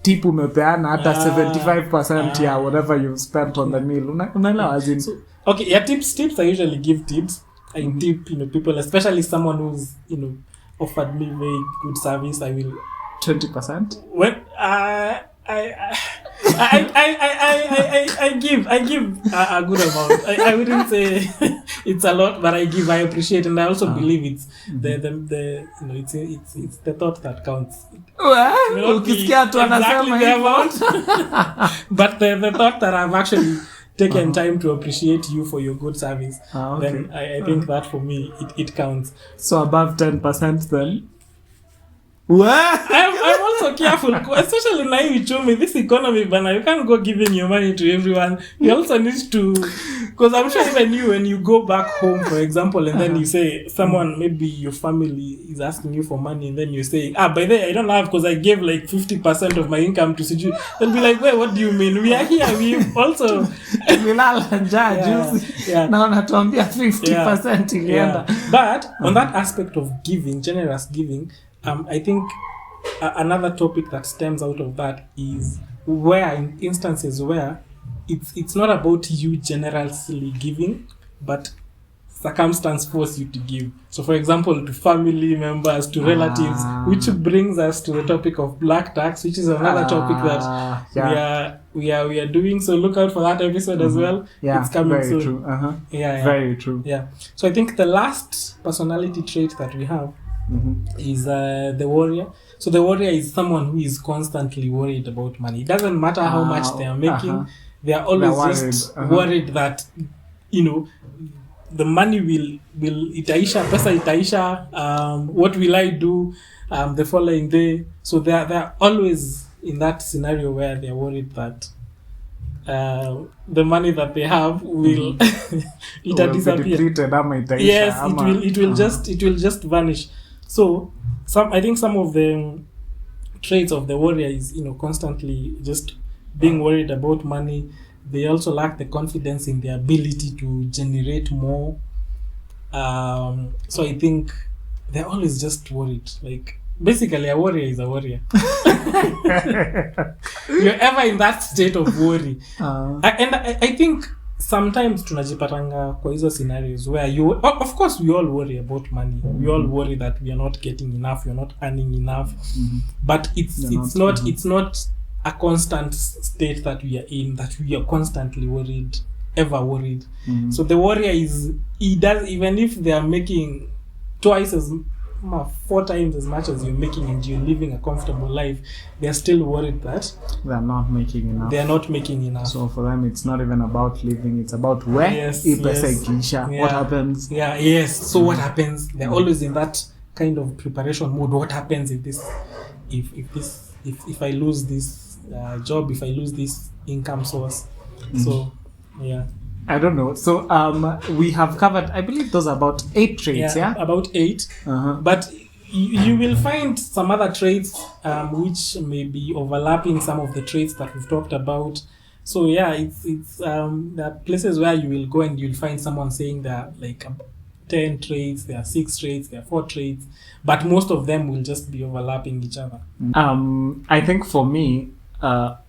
tip umepeana hata 75% ya whatever you've spent on the meal. Unaelewa as in. Okay, tips I usually give tips. I tip, people, especially someone who's, offered me very good service. I will 20%. When I give a good amount. I wouldn't say it's a lot, but I appreciate, and I also believe it's it's the thought that counts. Ukisikia tu anasema hivyo. But the thought that I've actually taken time to appreciate you for your good service, then I think that for me it counts. So above 10% then? I'm also careful, especially now in Chumi, this economy, but you can't go giving your money to everyone. You also need to, because I'm sure even you, when you go back home, for example, and then you say, someone, maybe your family is asking you for money, and then you say, by the way, I don't have, because I gave like 50% of my income to Siju. They'll be like, wait, what do you mean? We are here, we also... Now natuambia 50% ilienda. But on that aspect of giving, generous giving, I think another topic that stems out of that is where in instances where it's not about you generously giving, but circumstance force you to give. So for example, to family members, to relatives, which brings us to the topic of black tax, which is another topic that we are doing. So look out for that episode as well. It's coming very soon. True. Very true. So I think the last personality trait that we have is the warrior. So the warrior is someone who is constantly worried about money. It doesn't matter how much they are making. They are always just worried that, you know, the money will itaisha, pesa itaisha, what will I do the following day? So they're always in that scenario where they're worried that the money that they have will disappear. Yes, it will just vanish. So I think some of the traits of the warrior is, you know, constantly just being worried about money. They also lack the confidence in their ability to generate more. So I think they're always just worried. Like, basically, a warrior is a warrior. You're ever in that state of worry. I think sometimes tunajipatanga kwa hizo scenarios where of course we all worry about money. We all worry that we are not getting enough, we are not earning enough. But it's not a constant state that we are in, that we are constantly worried, ever worried. So the warrior he does, even if they are making twice as 4 times as much as you're making and you're living a comfortable life, they're still worried that they're not making enough. So for them, it's not even about living, it's about where what happens. So what happens? They're always in that kind of preparation mode. What happens if I lose this job, if I lose this income source? So I don't know. So we have covered, I believe, those about 8 traits. About 8. But you will find some other traits which may be overlapping some of the traits that we've talked about. So it's there are places where you will go and you'll find someone saying there are like 10 traits, there are 6 traits, there are 4 traits, but most of them will just be overlapping each other. I think for me,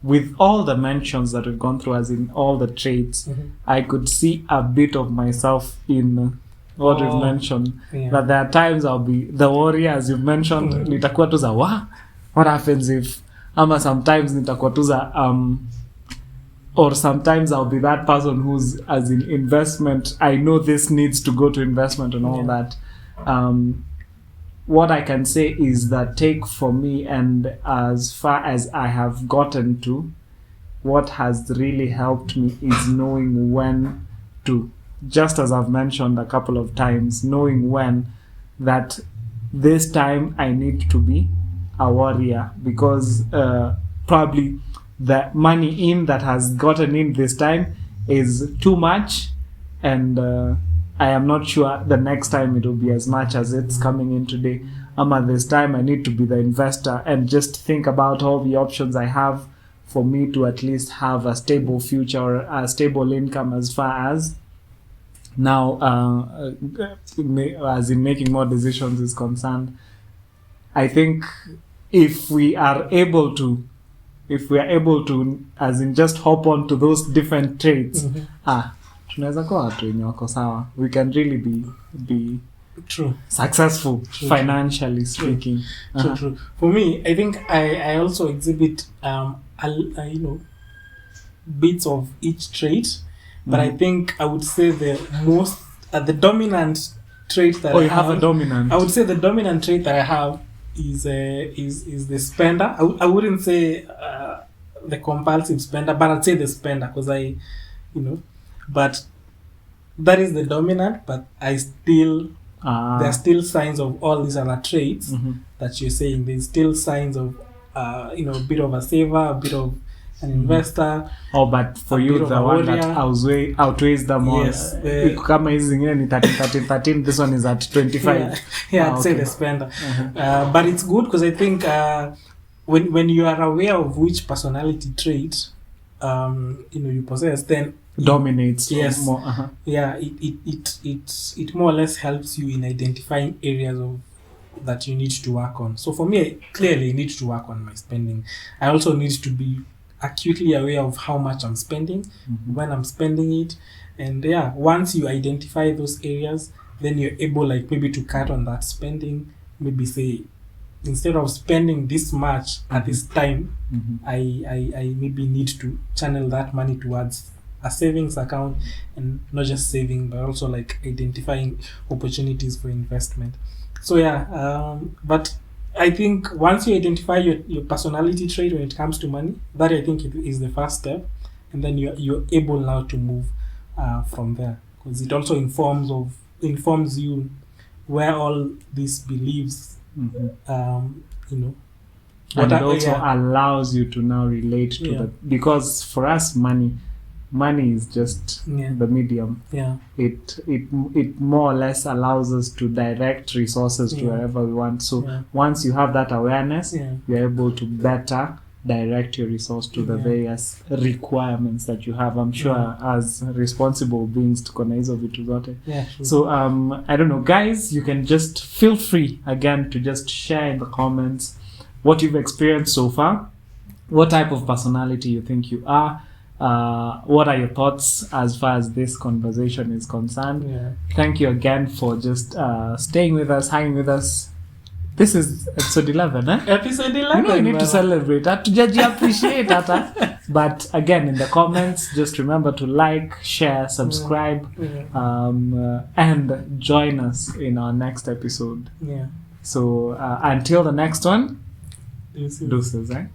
with all the mentions that we've gone through, as in all the traits, I could see a bit of myself in what we've mentioned. That there are times I'll be the warrior, as you've mentioned, nitakuwa tu za what happens if, ama sometimes nitakuwa tu za or sometimes I'll be that person who's, as in investment, I know this needs to go to investment and all that. What I can say is that take for me, and as far as I have gotten to, what has really helped me is knowing when to, just as I've mentioned a couple of times, knowing when that this time I need to be a warrior, because probably the money in that has gotten in this time is too much, and I am not sure the next time it will be as much as it's coming in today. This time I need to be the investor and just think about all the options I have for me to at least have a stable future or a stable income, as far as now as in making more decisions is concerned. I think if we are able to, as in just hop on to those different traits, tunaweza kuwa watu wenye wako sawa. We can really be successful financially speaking. True. For me, I think I also exhibit bits of each trait, but I think I would say the most the dominant trait that I have. A dominant. I would say the dominant trait that I have is the spender. I wouldn't say the compulsive spender, but I'd say the spender, because but that is the dominant. But I still there are still signs of all these other traits that you're saying. There's still signs of a bit of a saver, a bit of an investor. But for you, the one that outweighs them all. Yes. Kama hizi zingine ni 13, this one is at 25. I'd say the spender. But it's good, because I think when you are aware of which personality trait you possess, then dominates. Yes. More, it more or less helps you in identifying areas of that you need to work on. So for me, clearly I need to work on my spending. I also need to be acutely aware of how much I'm spending, when I'm spending it. And once you identify those areas, then you're able, like, maybe to cut on that spending. Maybe say, instead of spending this much at this time, I maybe need to channel that money towards a savings account, and not just saving, but also like identifying opportunities for investment. So yeah, but I think once you identify your personality trait when it comes to money, that I think is the first step, and then you're able now to move from there, because it also informs you where all these beliefs, you know, and it also allows you to now relate to that, because for us money is just the medium. It more or less allows us to direct resources to wherever we want. So once you have that awareness, you're able to better direct your resource to the various requirements that you have. I'm sure as responsible beings tuko na hizo vitu zote. So I don't know, guys, you can just feel free again to just share in the comments what you've experienced so far, what type of personality you think you are, what are your thoughts as far as this conversation is concerned. Thank you again for just staying with us, hanging with us. This is episode 11, eh? Episode 11. You know, you need to celebrate. Hatujaji appreciate that. But again, in the comments, just remember to like, share, subscribe, and join us in our next episode. So until the next one, deuces, eh?